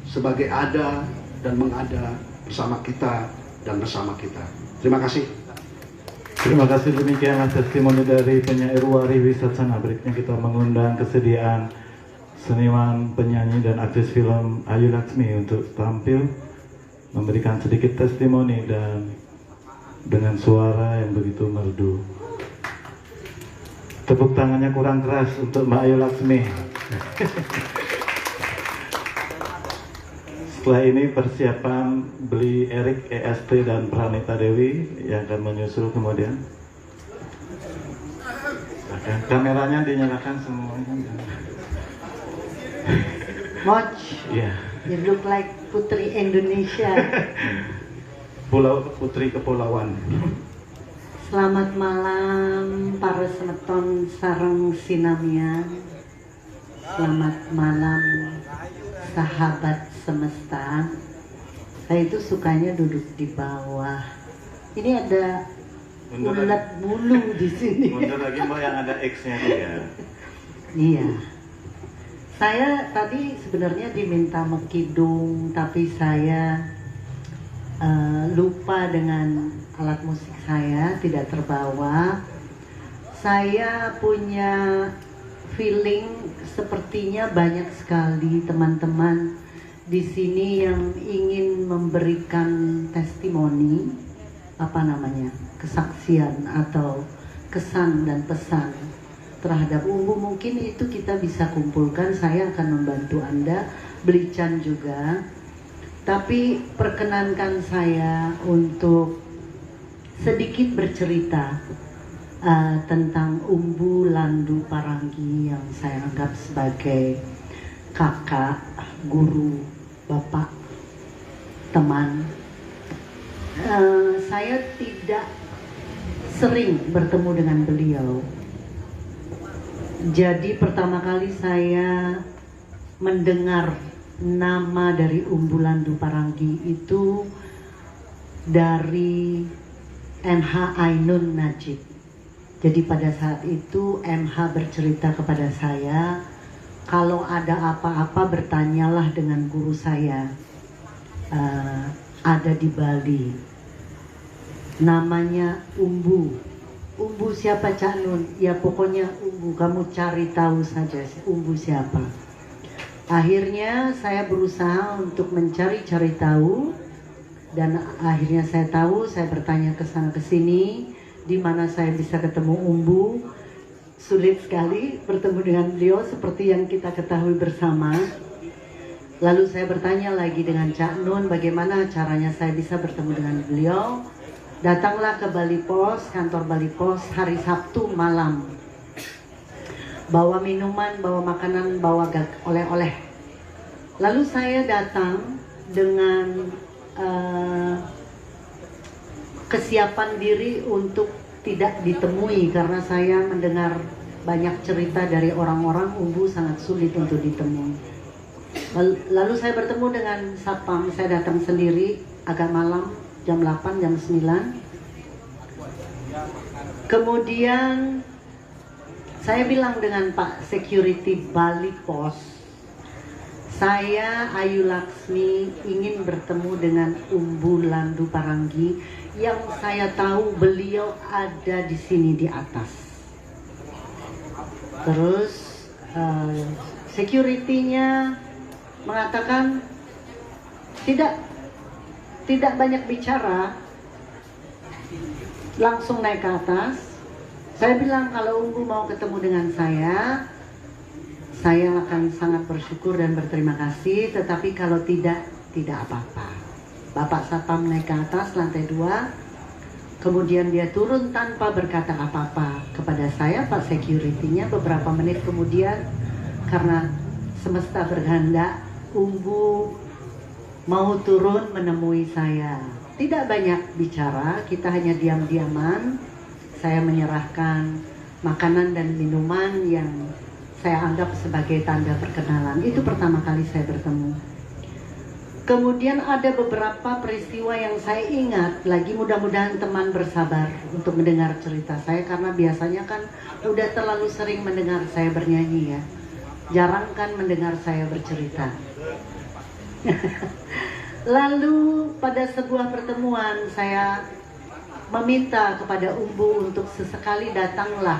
sebagai ada dan mengada bersama kita dan bersama kita. Terima kasih. Terima kasih, demikianlah testimoni dari penyair Wari Wisatsana. Berikutnya kita mengundang kesediaan seniman, penyanyi, dan aktris film Ayu Laksmi untuk tampil memberikan sedikit testimoni dan dengan suara yang begitu merdu. Tepuk tangannya kurang keras untuk Mbak Ayu Laksmi. Setelah ini persiapan beli Erik, EST, dan Pranita Dewi yang akan menyusul kemudian. Kameranya dinyalakan semuanya. Moch, Iya. you look like Putri Indonesia. Pulau Putri Kepulauan. Selamat malam para semeton sareng sinamian. Selamat malam sahabat semesta. Saya itu sukanya duduk di bawah. Ini ada ulat bulu di sini. Mundur lagi Mbak, yang ada X-nya juga. Iya. Saya tadi sebenarnya diminta mekidung, tapi saya lupa dengan alat musik saya, tidak terbawa. Saya punya feeling sepertinya banyak sekali teman-teman di sini yang ingin memberikan testimoni, kesaksian atau kesan dan pesan terhadap umbu. Mungkin itu kita bisa kumpulkan. Saya akan membantu Anda, Belican juga. Tapi perkenankan saya untuk sedikit bercerita tentang Umbu Landu Paranggi yang saya anggap sebagai kakak, guru, bapak, teman. Saya tidak sering bertemu dengan beliau. Jadi pertama kali saya mendengar nama dari Umbu Landu Paranggi itu dari MH Ainun Najib. Jadi pada saat itu MH bercerita kepada saya, kalau ada apa-apa bertanyalah dengan guru saya, ada di Bali. Namanya Umbu. Umbu siapa Cak Nun? Ya pokoknya Umbu, kamu cari tahu saja Umbu siapa. Akhirnya saya berusaha untuk mencari-cari tahu, dan akhirnya saya tahu. Saya bertanya ke sana ke sini, di mana saya bisa ketemu Umbu. Sulit sekali bertemu dengan beliau seperti yang kita ketahui bersama. Lalu saya bertanya lagi dengan Cak Nun, bagaimana caranya saya bisa bertemu dengan beliau. Datanglah ke Bali Pos, kantor Bali Pos hari Sabtu malam. Bawa minuman, bawa makanan, bawa oleh-oleh. Lalu saya datang dengan kesiapan diri untuk tidak ditemui, karena saya mendengar banyak cerita dari orang-orang Umbu sangat sulit untuk ditemui. Lalu saya bertemu dengan Satpam, saya datang sendiri agak malam, jam 8, jam 9. Kemudian saya bilang dengan Pak Security Bali Pos, saya Ayu Laksmi ingin bertemu dengan Umbu Landu Paranggi yang saya tahu beliau ada di sini di atas. Terus security-nya mengatakan tidak banyak bicara, langsung naik ke atas. Saya bilang kalau Umbu mau ketemu dengan saya akan sangat bersyukur dan berterima kasih, tetapi kalau tidak apa-apa. Bapak Satpam naik ke atas lantai 2, kemudian dia turun tanpa berkata apa-apa kepada saya, Pak Security-nya. Beberapa menit kemudian, karena semesta berkehendak, Umbu mau turun menemui saya. Tidak banyak bicara, kita hanya diam-diaman. Saya menyerahkan makanan dan minuman yang saya anggap sebagai tanda perkenalan. Itu pertama kali saya bertemu. Kemudian ada beberapa peristiwa yang saya ingat lagi, mudah-mudahan teman bersabar untuk mendengar cerita saya, karena biasanya kan udah terlalu sering mendengar saya bernyanyi ya. Jarang kan mendengar saya bercerita. Lalu pada sebuah pertemuan saya meminta kepada Umbu untuk sesekali datanglah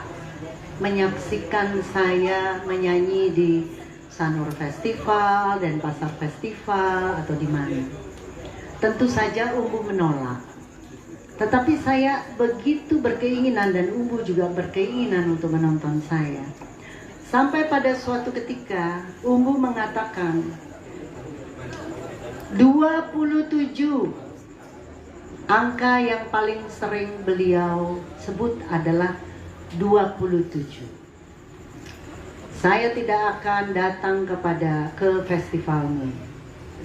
menyaksikan saya menyanyi di Sanur Festival dan Pasar Festival atau di mana. Tentu saja Umbu menolak. Tetapi saya begitu berkeinginan dan Umbu juga berkeinginan untuk menonton saya. Sampai pada suatu ketika Umbu mengatakan 27, angka yang paling sering beliau sebut adalah 27. Saya tidak akan datang ke festivalnya.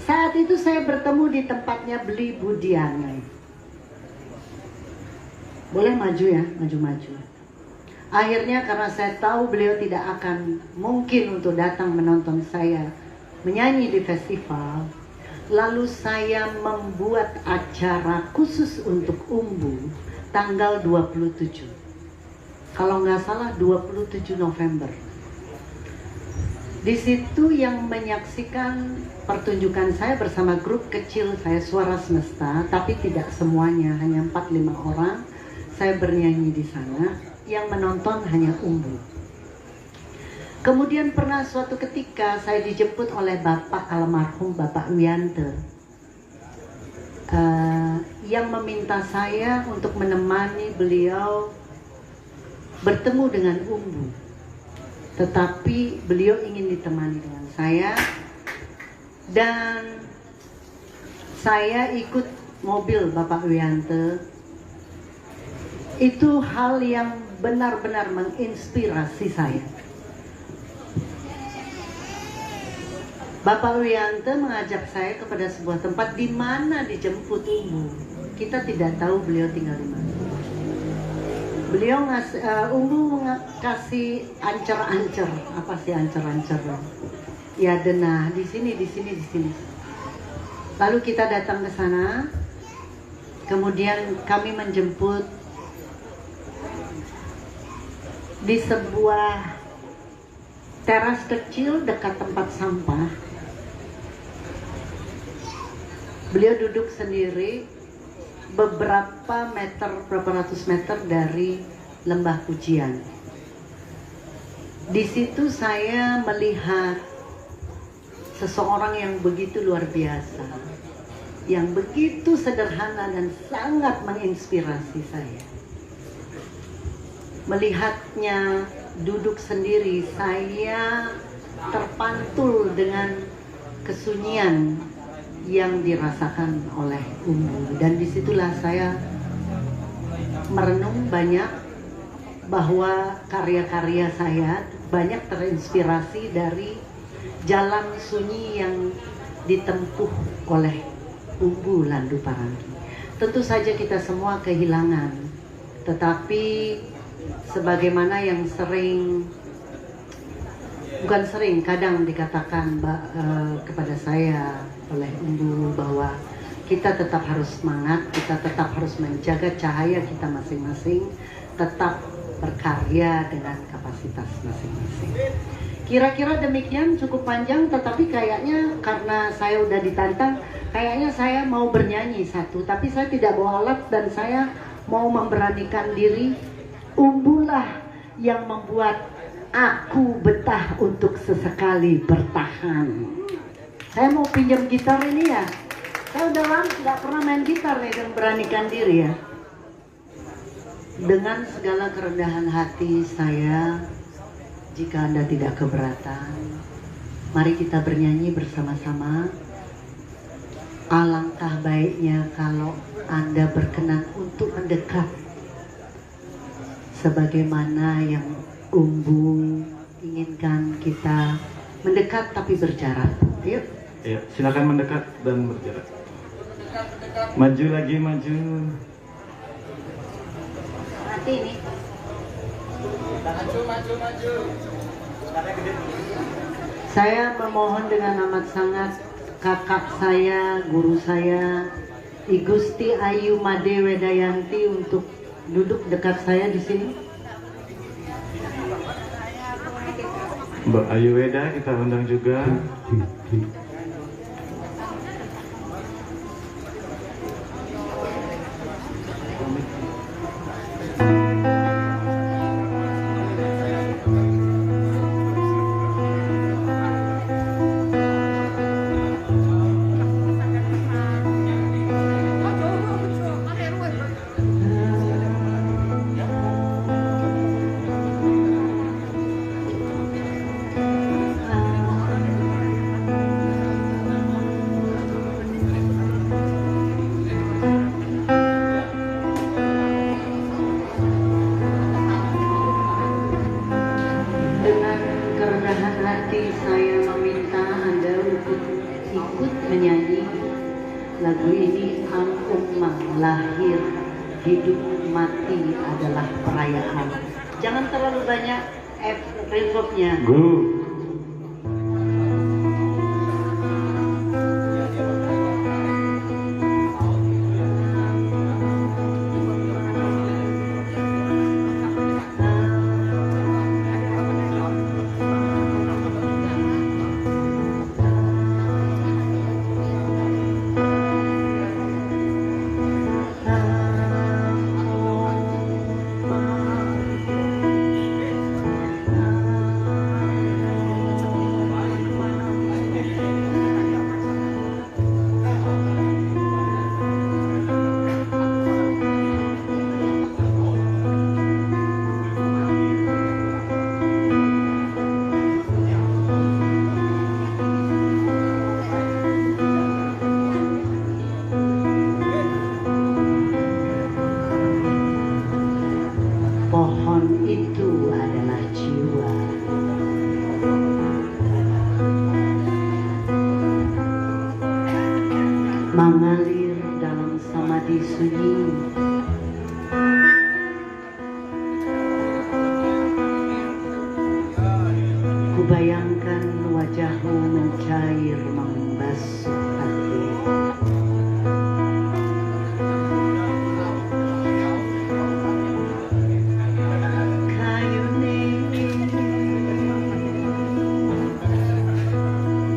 Saat itu saya bertemu di tempatnya Beli Budiana. Boleh maju ya, maju-maju. Akhirnya karena saya tahu beliau tidak akan mungkin untuk datang menonton saya menyanyi di festival, lalu saya membuat acara khusus untuk Umbu tanggal 27. Kalau nggak salah 27 November. Di situ yang menyaksikan pertunjukan saya bersama grup kecil saya Suara Semesta, tapi tidak semuanya, hanya 4-5 orang. Saya bernyanyi di sana. Yang menonton hanya Umbu. Kemudian pernah suatu ketika saya dijemput oleh Bapak almarhum Bapak Wiante, yang meminta saya untuk menemani beliau bertemu dengan Umbu. Tetapi beliau ingin ditemani dengan saya, dan saya ikut mobil Bapak Wiante. Itu hal yang benar-benar menginspirasi saya. Bapak Wiante mengajak saya kepada sebuah tempat di mana dijemput Umbu. Kita tidak tahu beliau tinggal di mana. Beliau Umbu kasih ancer-ancer. Apa sih ancer-ancer? Ya denah, di sini. Lalu kita datang ke sana. Kemudian kami menjemput di sebuah teras kecil dekat tempat sampah. Beliau duduk sendiri beberapa ratus meter dari lembah pujian. Di situ saya melihat seseorang yang begitu luar biasa, yang begitu sederhana dan sangat menginspirasi saya. Melihatnya duduk sendiri, saya terpantul dengan kesunyian yang dirasakan oleh Umbu, dan disitulah saya merenung banyak bahwa karya-karya saya banyak terinspirasi dari jalan sunyi yang ditempuh oleh Umbu Landu Paranggi. Tentu saja kita semua kehilangan, tetapi sebagaimana yang kadang dikatakan kepada saya oleh Umbu bahwa kita tetap harus semangat, kita tetap harus menjaga cahaya kita masing-masing, tetap berkarya dengan kapasitas masing-masing. Kira-kira demikian, cukup panjang, tetapi kayaknya karena saya udah ditantang, kayaknya saya mau bernyanyi satu, tapi saya tidak bawa alat dan saya mau memberanikan diri. Umbulah yang membuat aku betah untuk sesekali bertahan. Saya mau pinjam gitar ini ya. Saya udah lama nggak pernah main gitar nih, dan beranikan diri ya. Dengan segala kerendahan hati saya, jika Anda tidak keberatan, mari kita bernyanyi bersama-sama. Alangkah baiknya kalau Anda berkenan untuk mendekat, sebagaimana yang Umbu inginkan kita mendekat tapi berjarak. Yuk. Ya, silakan mendekat dan berjarak. Maju lagi, maju. Mati ini. Maju. Saya memohon dengan amat sangat kakak saya, guru saya, I Gusti Ayu Made Wedayanti untuk duduk dekat saya di sini. Mbak Ayu Weda kita undang juga. Lagu ini Angkumang, lahir, hidup, mati adalah perayaan. Jangan terlalu banyak reverbnya. Go. Pohon itu adalah jiwa. Mengalir dalam samadhi sunyi. Kubayangkan wajahmu mencair membasuh hati.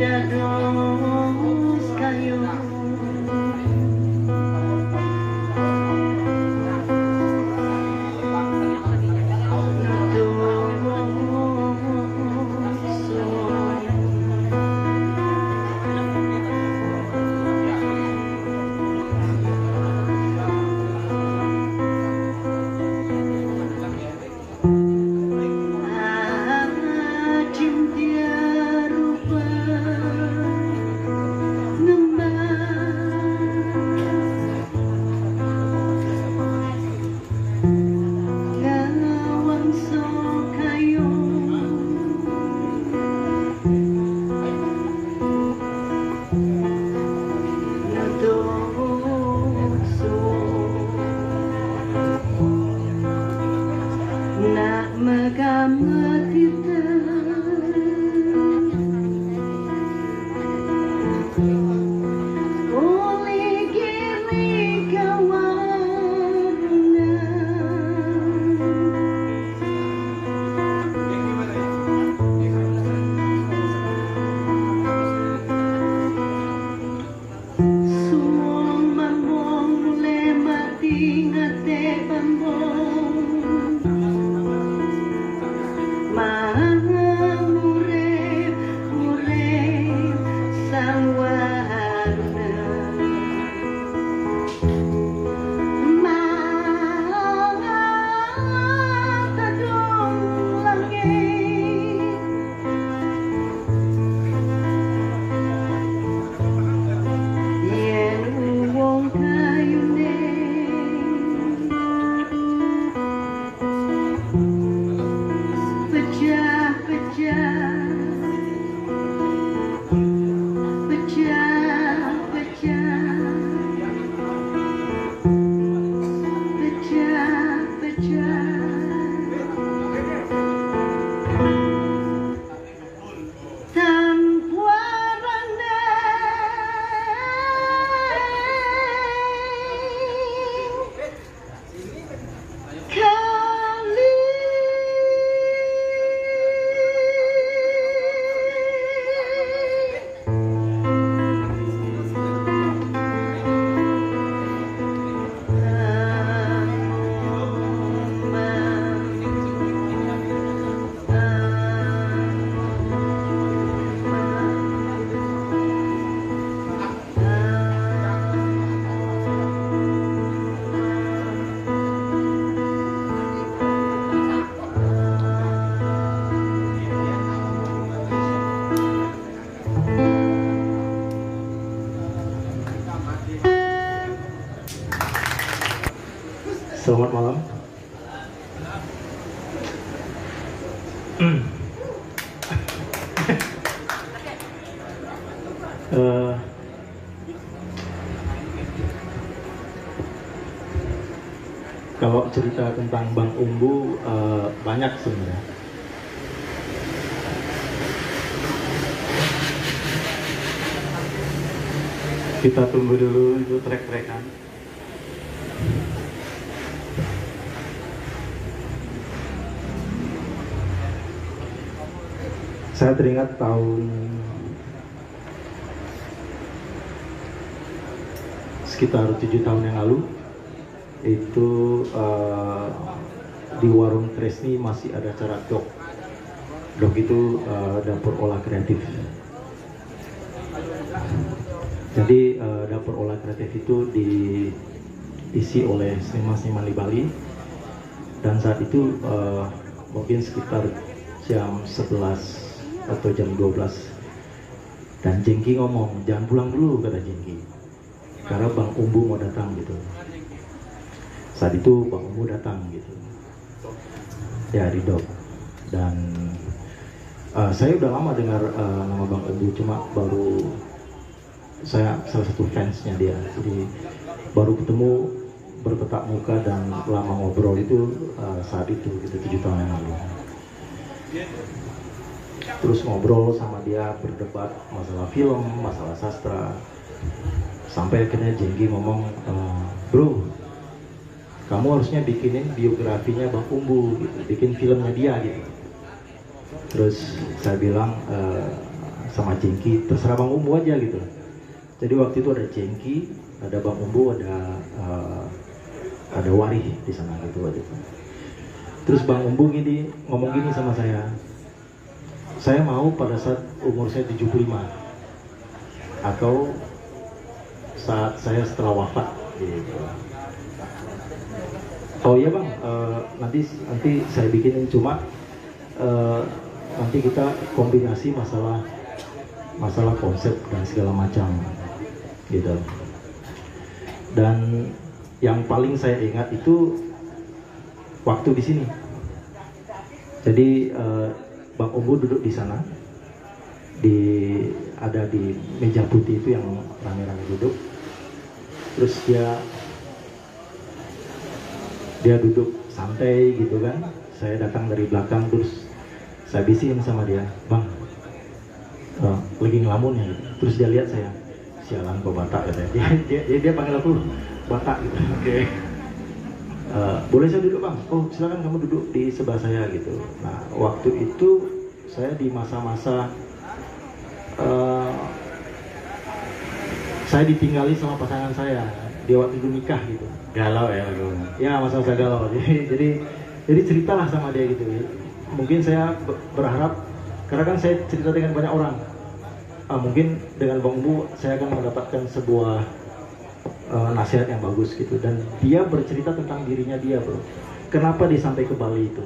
Dados kayu nutup sun Selamat malam. Kalau cerita tentang Bang Umbu banyak sebenarnya. Kita tunggu dulu itu trek-trekan. Saya teringat tahun sekitar 7 tahun yang lalu itu di warung Tresni masih ada acara dok. Dok itu dapur olah kreatif. Jadi dapur olah kreatif itu diisi oleh seniman-seniman di Bali, dan saat itu mungkin sekitar jam 11 atau jam 12, dan Jengki ngomong jangan pulang dulu, kata Jengki, karena Bang Umbu mau datang gitu. Saat itu Bang Umbu datang gitu ya di dok, dan saya udah lama dengar nama Bang Umbu, cuma baru saya salah satu fansnya dia, jadi baru ketemu bertetap muka dan lama ngobrol itu saat itu gitu 7 tahun yang lalu. Terus ngobrol sama dia, berdebat masalah film, masalah sastra, sampai akhirnya Jengki ngomong, bro, kamu harusnya bikinin biografinya Bang Umbu gitu, bikin filmnya dia gitu. Terus saya bilang sama Jengki, terserah Bang Umbu aja gitu. Jadi waktu itu ada Jengki, ada Bang Umbu, ada Warih di sana gitu waktu itu. Terus Bang Umbu ngomong gini sama saya mau pada saat umur saya 75 atau saat saya setelah wafat gitu. Oh iya Bang, nanti saya bikinin, cuma nanti kita kombinasi masalah konsep dan segala macam gitu. Dan yang paling saya ingat itu waktu di sini. Jadi Bang Umbu duduk di sana, ada di meja putih itu yang rame-rame duduk. Terus dia duduk santai gitu kan. Saya datang dari belakang, terus saya bisikin sama dia, Bang, lagi ngelamun ya gitu. Terus dia lihat saya, sialan kok Batak katanya. Dia panggil aku Batak gitu. Oke. Boleh saya duduk Bang? Oh silakan kamu duduk di sebelah saya gitu. Nah waktu itu saya di masa-masa saya ditinggali sama pasangan saya di waktu itu nikah gitu. Galau ya lagu. Ya masa-masa galau. Jadi ceritalah sama dia gitu. Mungkin saya berharap, karena kan saya cerita dengan banyak orang, mungkin dengan Bang Umbu saya akan mendapatkan sebuah nasihat yang bagus gitu. Dan dia bercerita tentang dirinya dia, bro. Kenapa dia sampai ke Bali itu?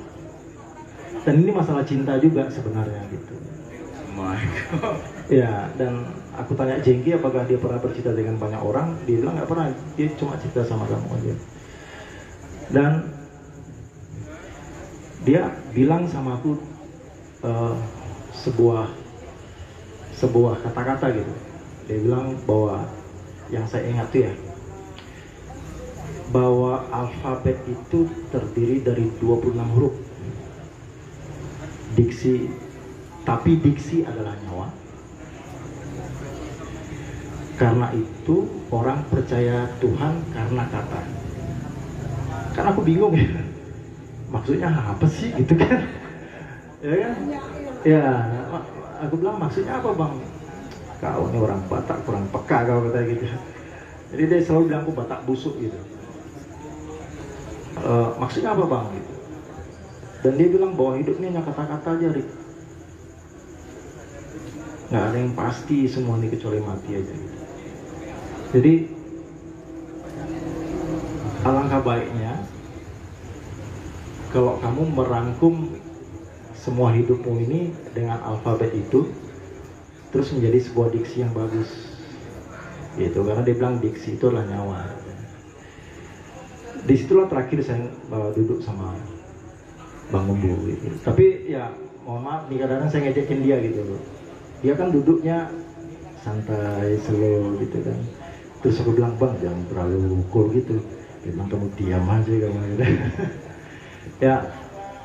Dan ini masalah cinta juga sebenarnya gitu. My God. Ya, dan aku tanya Jengki apakah dia pernah bercerita dengan banyak orang. Dia bilang nggak pernah, dia cuma cerita sama kamu aja. Dan dia bilang sama aku sebuah kata-kata gitu. Dia bilang bahwa yang saya ingat tuh ya, bahwa alfabet itu terdiri dari 26 huruf. Tapi diksi adalah nyawa. Karena itu orang percaya Tuhan karena kata. Karena aku bingung ya, maksudnya apa sih gitu kan? Ya kan? Ya, aku bilang maksudnya apa bang? Kau ini orang Batak kurang peka kau kata gitu. Jadi dia selalu bilang aku Batak busuk gitu. Maksudnya apa bang? Gitu. Dan dia bilang bahwa hidup ini hanya kata-kata aja, Rik. Nggak ada yang pasti, semua ini kecuali mati aja gitu. Jadi alangkah baiknya kalau kamu merangkum semua hidupmu ini dengan alfabet itu, terus menjadi sebuah diksi yang bagus gitu. Karena dia bilang diksi itu adalah nyawa. Disitulah terakhir saya duduk sama Bang Umbu gitu. Tapi ya mohon maaf nih, kadang-kadang saya ngejekin dia gitu loh. Dia kan duduknya santai, slow gitu kan. Terus aku bilang, bang jangan terlalu cool gitu. Dia bilang kamu diam aja kamu gitu. Ya,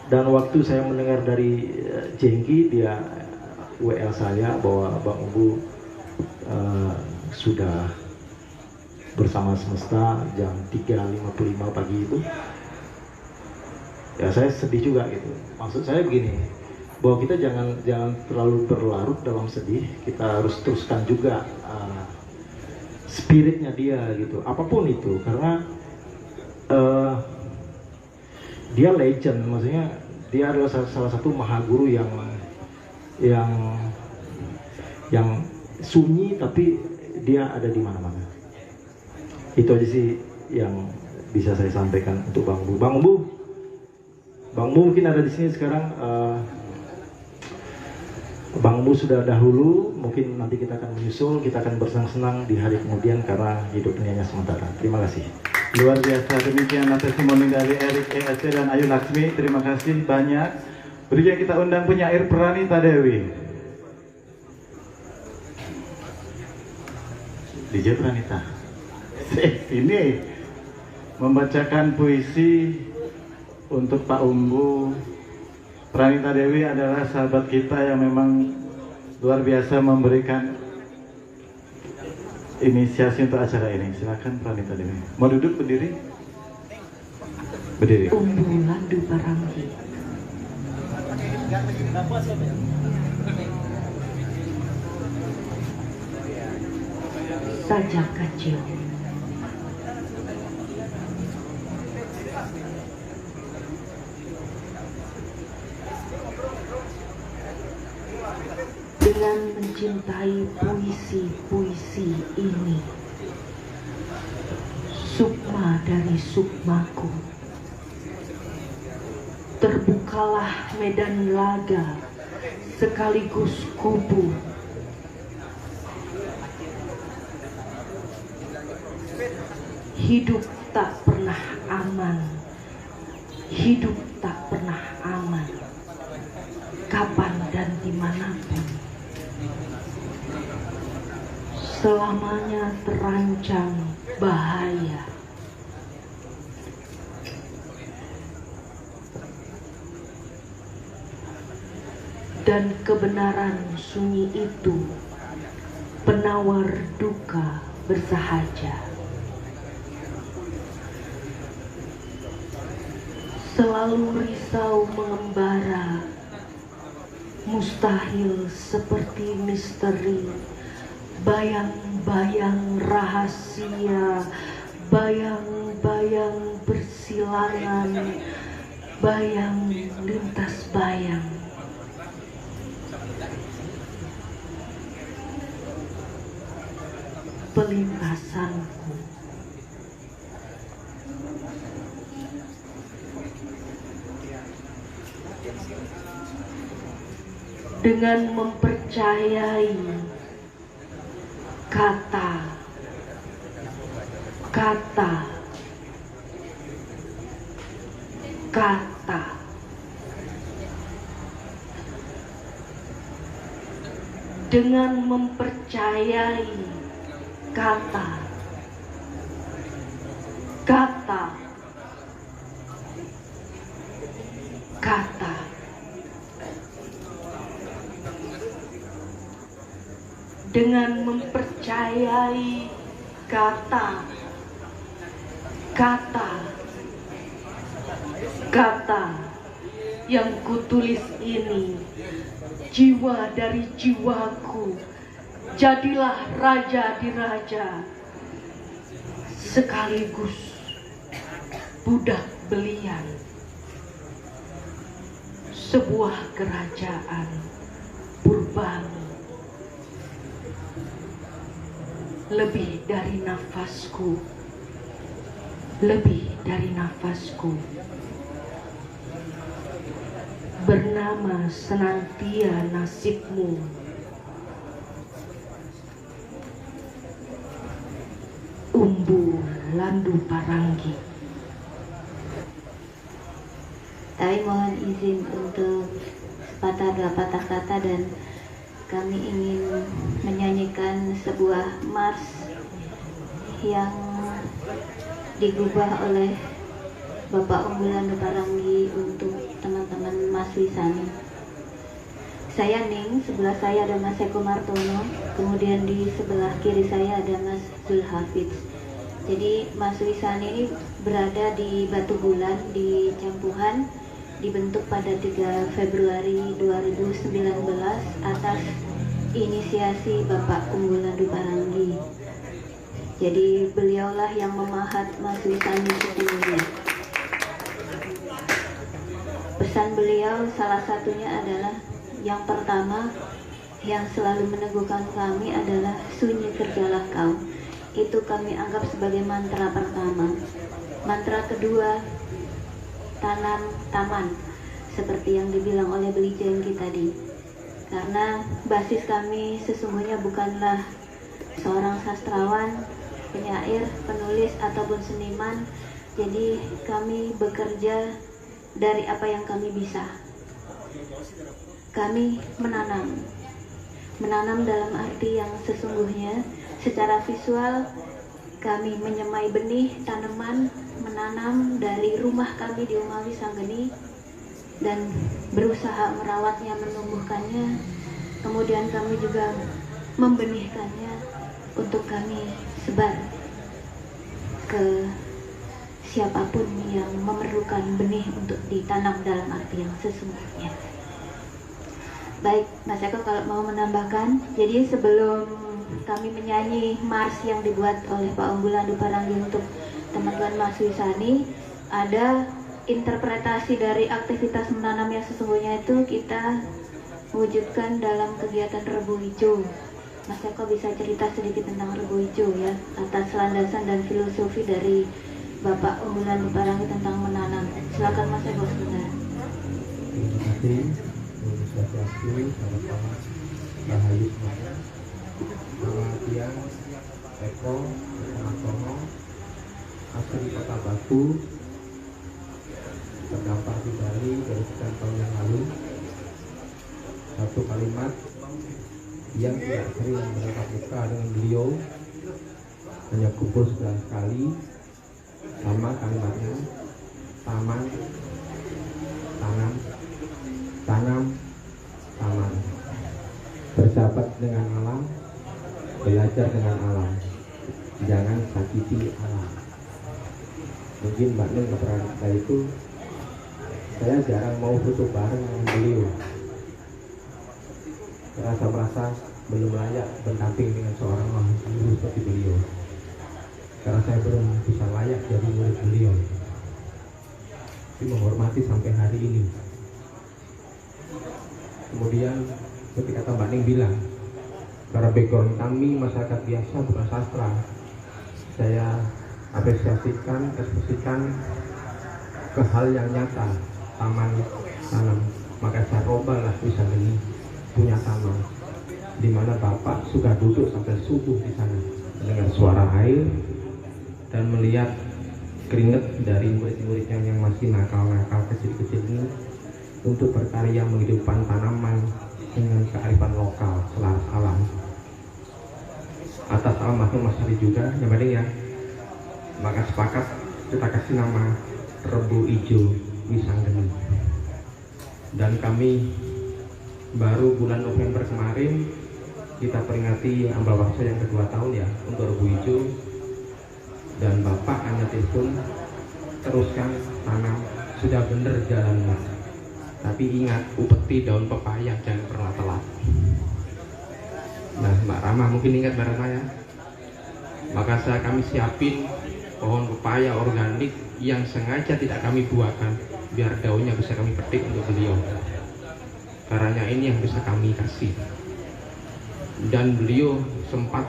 dan waktu saya mendengar dari Jengki, dia WL saya bahwa Bang Umbu sudah bersama semesta jam 3.55 pagi itu. Ya saya sedih juga gitu. Maksud saya begini, bahwa kita jangan terlalu berlarut dalam sedih. Kita harus teruskan juga spiritnya dia gitu, apapun itu, karena dia legend, maksudnya dia adalah salah satu mahaguru yang sunyi tapi dia ada di mana-mana. Itu aja sih yang bisa saya sampaikan untuk Bang Umbu. Bang Umbu mungkin ada di sini sekarang. Bang Umbu sudah dahulu, mungkin nanti kita akan menyusul, kita akan bersenang-senang di hari kemudian karena hidup ini hanya sementara. Terima kasih. Luar biasa, demikian testimoni dari Erik ESC dan Ayu Laksmi. Terima kasih banyak. Berikutnya kita undang penyair Pranita Dewi. DJ Pranita. Ini membacakan puisi untuk Pak Umbu. Pranita Dewi adalah sahabat kita yang memang luar biasa memberikan inisiasi untuk acara ini. Silakan Pranita Dewi. Mau duduk berdiri? Berdiri. Umbu Landu Paranggi. Sajak kecil. Dengan mencintai puisi-puisi ini, sukma dari sukmaku, terbukalah medan laga sekaligus kubur. Hidup tak pernah aman, hidup tak pernah aman, kapan dan dimanapun. Selamanya terancam bahaya. Dan kebenaran sunyi itu penawar duka bersahaja. Selalu risau mengembara, mustahil seperti misteri, bayang-bayang rahasia, bayang-bayang bersilangan, bayang lintas bayang. Pelintasanku dengan mempercayai kata dengan mempercayai kata dengan mempercayai kata yang kutulis ini, jiwa dari jiwaku, jadilah raja di raja, sekaligus budak belian, sebuah kerajaan purbani. Lebih dari nafasku, bernama senantia nasibmu. Umbu Landu Paranggi. Kami mohon izin untuk sepatah patah kata, dan kami ingin menyanyikan sebuah mars yang digubah oleh Bapak Umbu Landu Paranggi untuk teman-teman Mas Wisani. Saya Ning, sebelah saya ada Mas Eko Martono, kemudian di sebelah kiri saya ada Mas Zulhafidz. Jadi Mas Wisani ini berada di Batu Bulan di Campuhan, dibentuk pada 3 Februari 2019 atas inisiasi Bapak Umbu Landu Paranggi. Jadi beliaulah yang memahat Mas Wisani sepenuhnya. Pesan beliau salah satunya adalah, yang pertama yang selalu meneguhkan kami adalah sunyi kerjalah kau. Itu kami anggap sebagai mantra pertama. Mantra kedua, tanam taman, seperti yang dibilang oleh Beli Jengki tadi. Karena basis kami sesungguhnya bukanlah seorang sastrawan, penyair, penulis, ataupun seniman. Jadi kami bekerja dari apa yang kami bisa. Kami menanam dalam arti yang sesungguhnya. Secara visual kami menyemai benih tanaman, menanam dari rumah kami di Umawi Sanggeni, dan berusaha merawatnya, menumbuhkannya. Kemudian kami juga membenihkannya untuk kami sebar ke siapapun yang memerlukan benih untuk ditanam dalam arti yang sesungguhnya. Baik, Mas Eko kalau mau menambahkan. Jadi sebelum kami menyanyi mars yang dibuat oleh Pak Umbu Landu Paranggi untuk teman-teman Mas Wisani, ada interpretasi dari aktivitas menanam yang sesungguhnya itu kita wujudkan dalam kegiatan Rebu Hijau. Mas Eko bisa cerita sedikit tentang Rebu Hijau ya, atas landasan dan filosofi dari Bapak Umbu Landu Paranggi tentang menanam. Silakan Mas Eko sebentar. Terima kasih. Swastiastu, salam rahayu semuanya. Nama Tiang Eko Martono, asli Kota Batu, terdampar di Bali dari sekian tahun yang lalu. Satu kalimat yang tidak sering bertatap muka dengan beliau, hanya kumpul sekali, sama kalimatnya: taman, tanam, tanam, taman. Bersahabat dengan alam, belajar dengan alam, jangan sakiti alam. Mungkin Mbak Ning keberanian itu, saya jarang mau foto bareng dengan beliau. Merasa belum layak berdamping dengan seorang guru seperti beliau, karena saya belum bisa layak jadi murid beliau. Tapi menghormati sampai hari ini. Kemudian ketika Mbak Ning bilang, karena background kami masyarakat biasa bukan sastra, saya apresiasikan, ekspresikan ke hal yang nyata, taman tanam. Maka saya cobalah bisa ini punya taman, di mana Bapak suka duduk sampai subuh di sana, mendengar suara air dan melihat keringat dari murid-muridnya yang masih nakal-nakal kecil-kecil ini untuk berkarya menghidupkan tanaman dengan kearifan lokal selaras alam. Atas almarhum Mas Ali juga yang penting ya, maka sepakat kita kasih nama Rebu Ijo Wisanggeni. Dan kami baru bulan November kemarin kita peringati ambal waktu yang kedua tahun ya untuk Rebu Ijo, dan Bapak hanya telepon teruskan tanam, sudah bener jalannya, tapi ingat upeti daun pepaya jangan pernah telat. Nah, Mbak Rama mungkin ingat Mbak Rama ya, maka kami siapin pohon pepaya organik yang sengaja tidak kami buahkan biar daunnya bisa kami petik untuk beliau, karena ini yang bisa kami kasih. Dan beliau sempat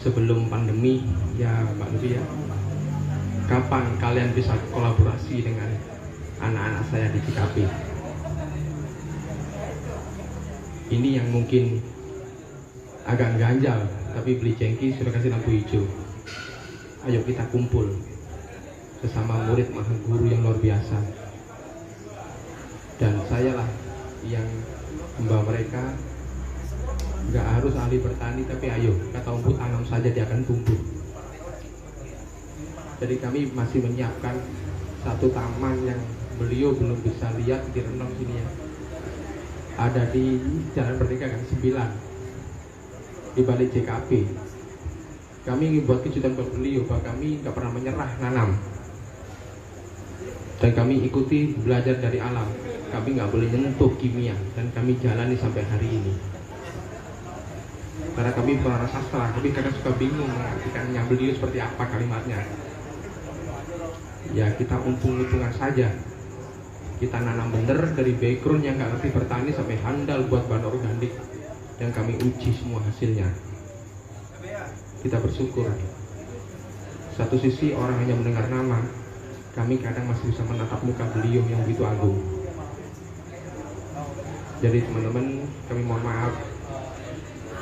sebelum pandemi ya Mbak Lucy ya, kapan kalian bisa kolaborasi dengan anak-anak saya di JKP. Ini yang mungkin agak ganjal, tapi beli jengki sudah kasih lampu hijau. Ayo kita kumpul sesama murid maha guru yang luar biasa, dan saya lah yang membawa mereka. Nggak harus ahli bertani, tapi ayo kata umput tanam saja dia akan tumbuh. Jadi kami masih menyiapkan satu taman yang beliau belum bisa lihat di Renong sini ya, ada di Jalan Merdeka Gang 9 di balik JKP. Kami ingin buat kejutan buat beliau bahwa kami nggak pernah menyerah nanam, dan kami ikuti belajar dari alam. Kami nggak boleh nyentuh kimia, dan kami jalani sampai hari ini. Karena kami para sastra, tapi kadang suka bingung mengartikannya beliau seperti apa kalimatnya. Ya kita untung-untungan saja. Kita nanam bener dari background yang nggak ngerti bertani sampai handal buat bahan organik, dan kami uji semua hasilnya. Kita bersyukur. Satu sisi orang hanya mendengar nama, kami kadang masih bisa menatap muka beliau yang begitu agung. Jadi teman-teman, kami mohon maaf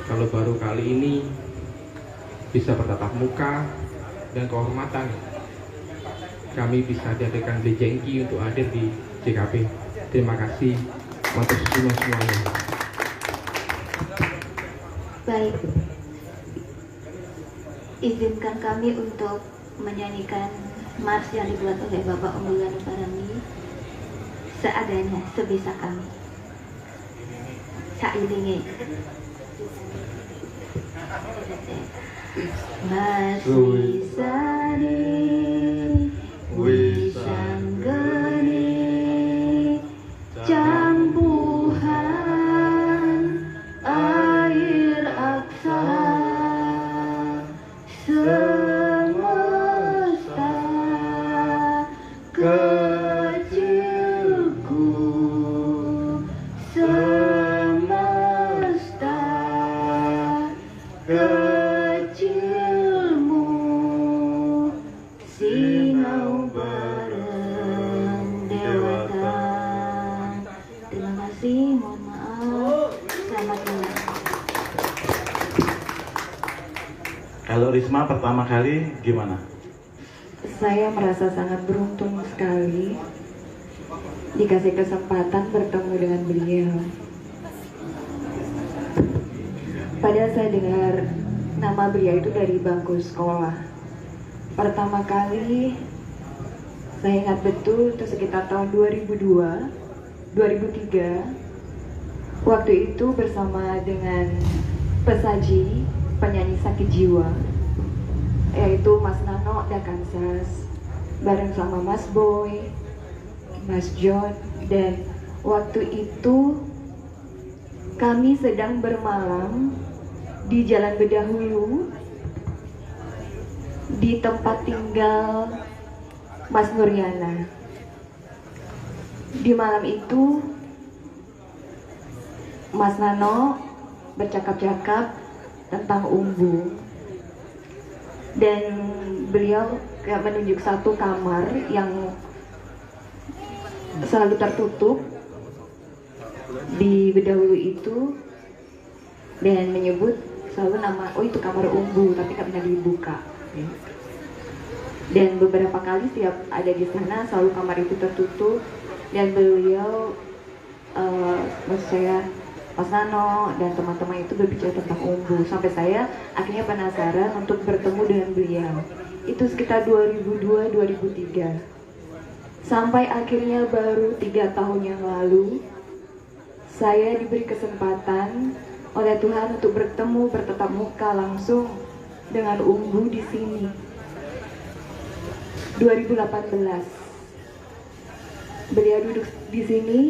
kalau baru kali ini bisa bertatap muka dan kehormatan kami bisa diadakan beli jengki untuk hadir di JKP. Terima kasih untuk semuanya. Baik, izinkan kami untuk menyanyikan mars yang dibuat oleh Bapak Umbul Landu Parangi seadanya, sebisa kami. Sairingi. Mas Wisani, Wisanggeni, campuhan air aksara, semesta kecilku, semesta kecilmu, sinau bareng dewata. Terima kasih, mohon maaf. Selamat malam. Kalau Risma pertama kali gimana? Saya merasa sangat beruntung sekali dikasih kesempatan bertemu dengan beliau. Padahal saya dengar nama beliau itu dari bangku sekolah. Pertama kali saya ingat betul itu sekitar tahun 2002, 2003. Waktu itu bersama dengan pesaji, penyanyi sakit jiwa, yaitu Mas Nano Dakansas, bareng sama Mas Boy, Mas John, dan waktu itu kami sedang bermalam di Jalan Bedahulu di tempat tinggal Mas Nuryana. Di malam itu Mas Nano bercakap-cakap tentang umbu. dan beliau kayak menunjuk satu kamar yang selalu tertutup di bedahulu itu, dan menyebut selalu nama, oh itu kamar Umbu, tapi nggak pernah dibuka. Dan beberapa kali setiap ada di sana selalu kamar itu tertutup, dan beliau maksud saya Mas Nano dan teman-teman itu berbicara tentang Umbu, sampai saya akhirnya penasaran untuk bertemu dengan beliau. Itu sekitar 2002-2003, sampai akhirnya baru 3 tahun yang lalu saya diberi kesempatan oleh Tuhan untuk bertatap muka langsung dengan Umbu di sini. 2018 beliau duduk di sini,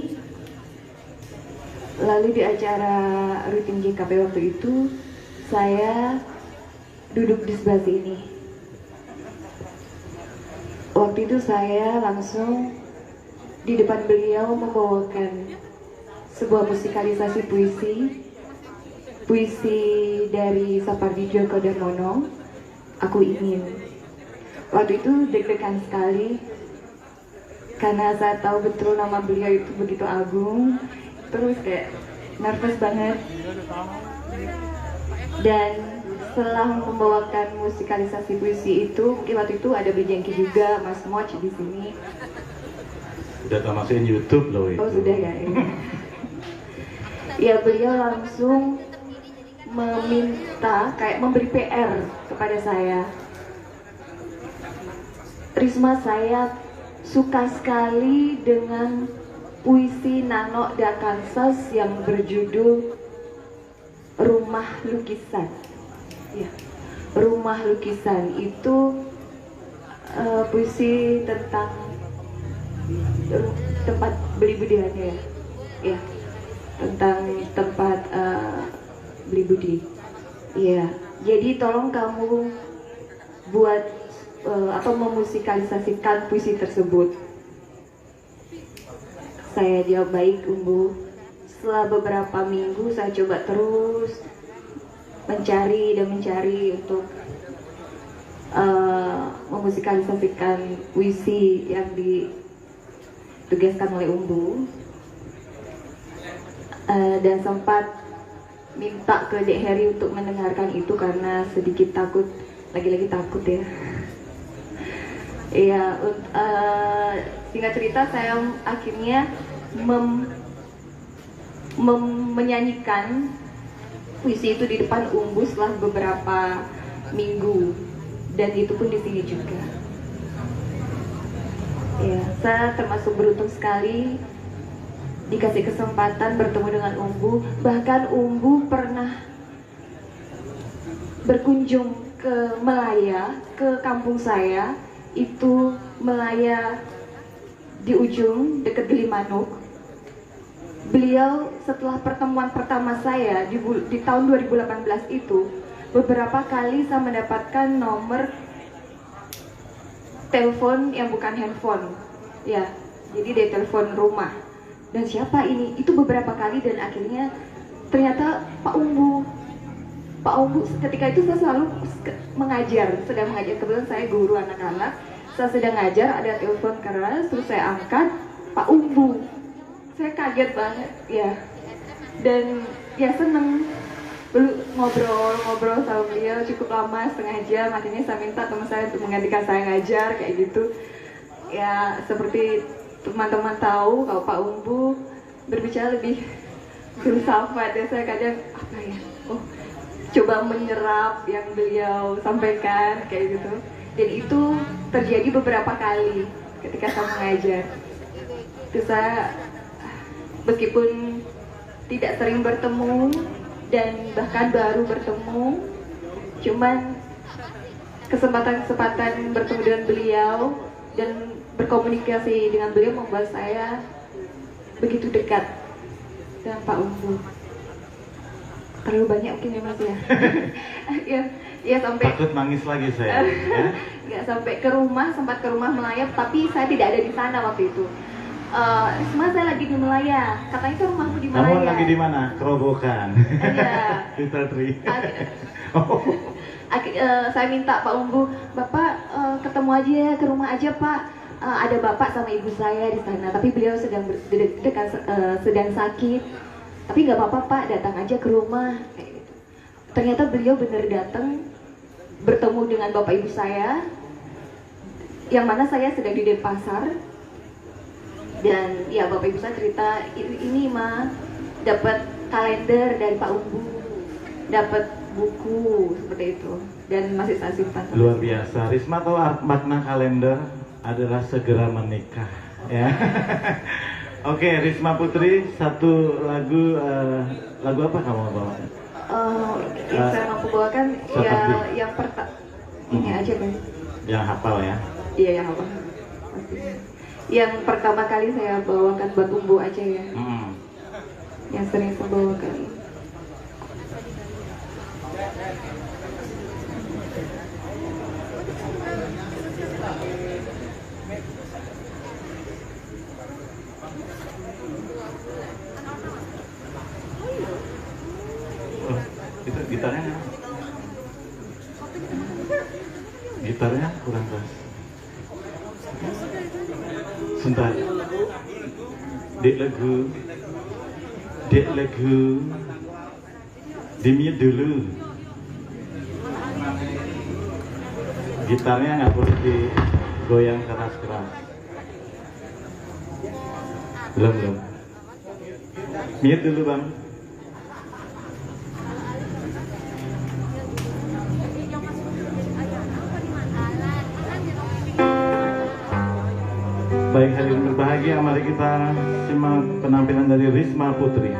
lalu di acara rutin JKP waktu itu saya duduk di sebelah sini. Waktu itu saya langsung di depan beliau membawakan sebuah musikalisasi puisi dari Sapardi Djoko Darmono, Aku Ingin. Waktu itu deg-degan sekali karena saya tahu betul nama beliau itu begitu agung, terus kayak nervous banget. Dan setelah membawakan musikalisasi puisi itu, mungkin waktu itu ada Bejengki juga, Mas Moch di sini. Udah masukin YouTube loh itu. Oh sudah ya. Ya beliau langsung meminta, kayak memberi PR kepada saya. Risma, saya suka sekali dengan puisi Nano Dakansas yang berjudul Rumah Lukisan. Ya, Rumah Lukisan itu puisi tentang tempat beli budiannya, ya, tentang tempat beli budi. Iya, jadi tolong kamu buat atau memusikalisasikan puisi tersebut. Saya jawab, baik Umbu. Setelah beberapa minggu saya coba terus mencari untuk memusikalisasikan puisi yang ditugaskan oleh Umbu. Dan sempat minta ke Dek Heri untuk mendengarkan itu karena sedikit takut, lagi-lagi takut ya. Iya, singkat cerita saya akhirnya menyanyikan puisi itu di depan Umbu setelah beberapa minggu, dan itu pun di sini juga. Ya, saya termasuk beruntung sekali dikasih kesempatan bertemu dengan Umbu. Bahkan Umbu pernah berkunjung ke Melaya, ke kampung saya. Itu Melaya di ujung dekat Gilimanuk. Beliau setelah pertemuan pertama saya di tahun 2018 itu, beberapa kali saya mendapatkan nomor telepon yang bukan handphone, ya, jadi dia telepon rumah. Dan siapa ini? Itu beberapa kali, dan akhirnya ternyata Pak Umbu ketika itu saya selalu sedang mengajar, kebetulan saya guru anak-anak, saya sedang ngajar, ada telepon keras, terus saya angkat, Pak Umbu. Saya kaget banget ya, dan ya seneng ngobrol sama beliau cukup lama, setengah jam. Akhirnya saya minta teman saya untuk menggantikan saya ngajar kayak gitu ya. Seperti teman-teman tahu, kalau Pak Umbu berbicara lebih filsafat ya, saya kadang apa ya, coba menyerap yang beliau sampaikan kayak gitu. Dan itu terjadi beberapa kali ketika saya mengajar. Itu saya meskipun tidak sering bertemu dan bahkan baru bertemu, cuman kesempatan bertemu dengan beliau dan berkomunikasi dengan beliau membuat saya begitu dekat dengan Pak Umbu. Terlalu banyak mungkin ya Mas ya. ya sampai takut nangis lagi saya. Ya sampai ke rumah, sempat ke rumah melayap, tapi saya tidak ada di sana waktu itu. Risma, saya lagi di Melaya. Katanya itu rumahmu di Melaya. Kamu lagi di mana? Kerobokan. Iya. Little Tree. Saya minta Pak Umbu, Bapak ketemu aja ya, ke rumah aja Pak. Ada Bapak sama Ibu saya di sana, tapi beliau sedang sedang sakit. Tapi nggak apa-apa Pak, datang aja ke rumah. Kayak gitu. Ternyata beliau benar datang, bertemu dengan Bapak Ibu saya, yang mana saya sedang di Denpasar. Dan ya Bapak Ibu saya cerita, ini mah dapat kalender dari Pak Umbu, dapat buku seperti itu, dan masih saya simpan. Luar biasa. Risma tahu makna kalender adalah segera menikah, ya. Oke, Risma Putri, satu lagu apa kamu bawa? Yang saya mampu bawakan ya yang ini aja kan? Yang hafal ya? Iya, yang hafal. Yang pertama kali saya bawakan buat Umbu aja ya. Yang sering saya bawakan. Itu gitarnya kurang keras. Sebentar. Dek lagu dimute dulu. Gitarnya nggak boleh digoyang keras-keras. Belum. Mute dulu bang. Baik, hadirin berbahagia, mari kita simak penampilan dari Risma Putri.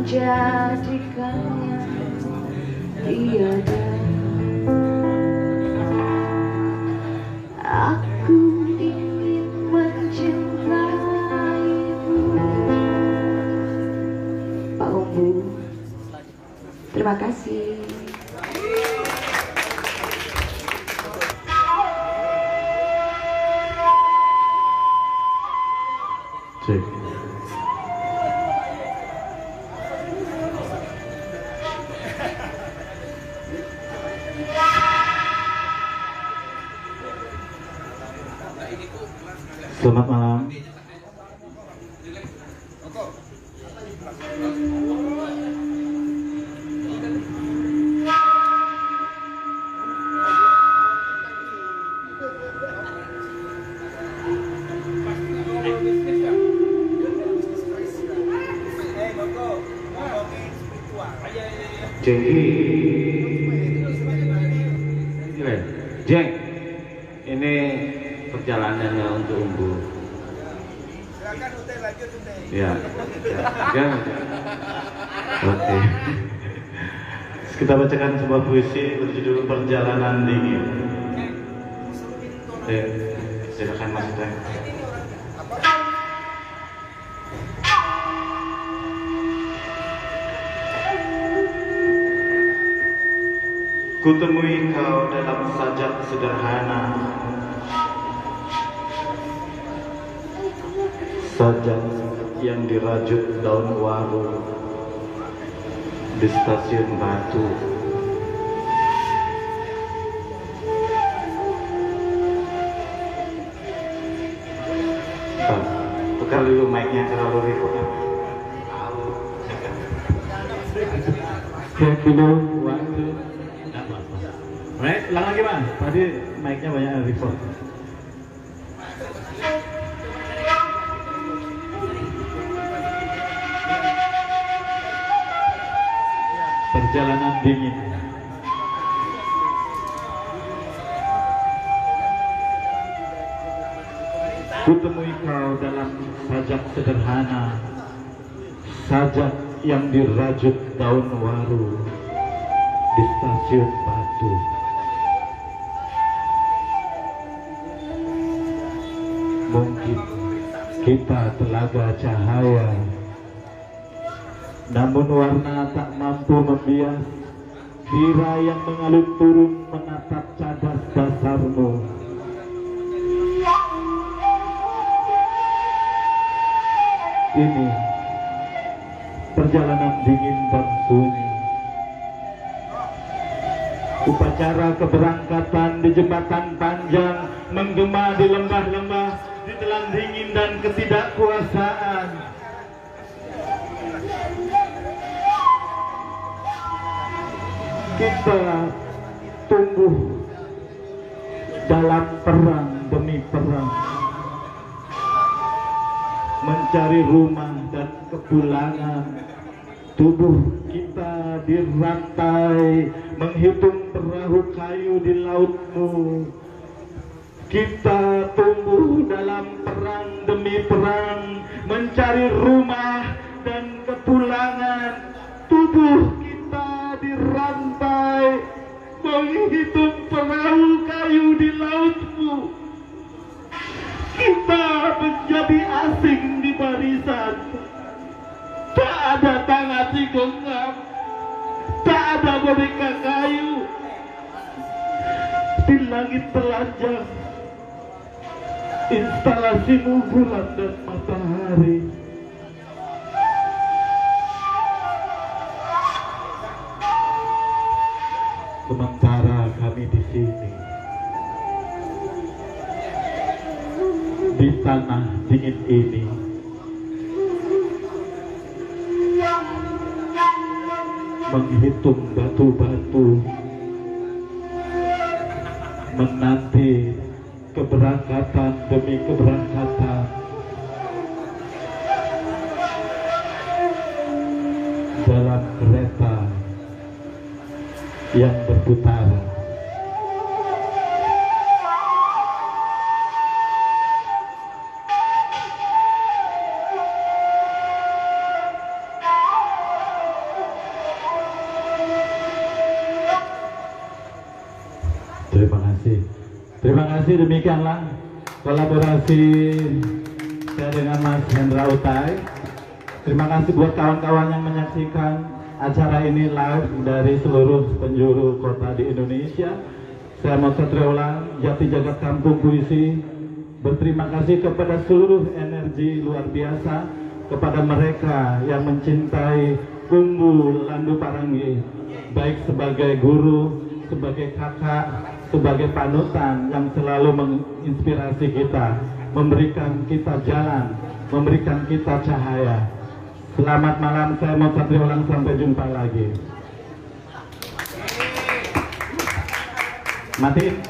menjadikannya tiada. Aku ingin mencintaimu. Pak Umbu, terima kasih. Selamat malam. Jeng, ini perjalanannya untuk Umbu. Silakan Ute lanjut Ute. Ya, jangan. Oke. Kita bacakan sebuah puisi berjudul Perjalanan Dingin. Silakan Mas Ute. Kutemui kau dalam sajak sederhana, sajak yang dirajut daun waru di stasiun Batu. Tukar dulu mic-nya terlalu ribut. Cek dulu, waktu. Ulang lagi Bang, tadi mic-nya banyak yang report. Perjalanan dingin. Kutemui kau dalam sajak sederhana, sajak yang dirajut daun waru di stasiun Batu. Mungkin kita telaga cahaya, namun warna tak mampu membias bira yang mengalir turun menatap cadas dasarmu. Ini perjalanan dingin dan sunyi, upacara keberangkatan di jembatan panjang, menggema di lembah-lembah, ditelan dingin dan ketidakkuasaan. Kita tumbuh dalam perang demi perang, mencari rumah dan kepulangan. Tubuh kita dirantai, menghitung perahu kayu di lautmu. Kita tumbuh dalam perang demi perang, mencari rumah dan kepulangan. Tubuh kita dirantai, menghitung perahu kayu di lautmu. Kita menjadi asing di barisan. Tak ada tangan si genggam, tak ada boneka kayu. Di langit telanjang, instalasimu bulan dan matahari. Sementara kami di sini, di tanah dingin ini, menghitung batu-batu, menanti keberangkatan demi keberangkatan. Dalam kereta yang berputaran. Terima kasih, demikianlah kolaborasi saya dengan Mas Hendra Utai. Terima kasih buat kawan-kawan yang menyaksikan acara ini live dari seluruh penjuru kota di Indonesia. Saya Mas Satriulang, Jati Jagat Kampung Puisi. Berterima kasih kepada seluruh energi luar biasa, kepada mereka yang mencintai Umbu Landu Paranggi, baik sebagai guru, sebagai kakak, sebagai panutan yang selalu menginspirasi kita. memberikan kita jalan, memberikan kita cahaya. Selamat malam, saya mau Satrio ulang, sampai jumpa lagi. Matiin.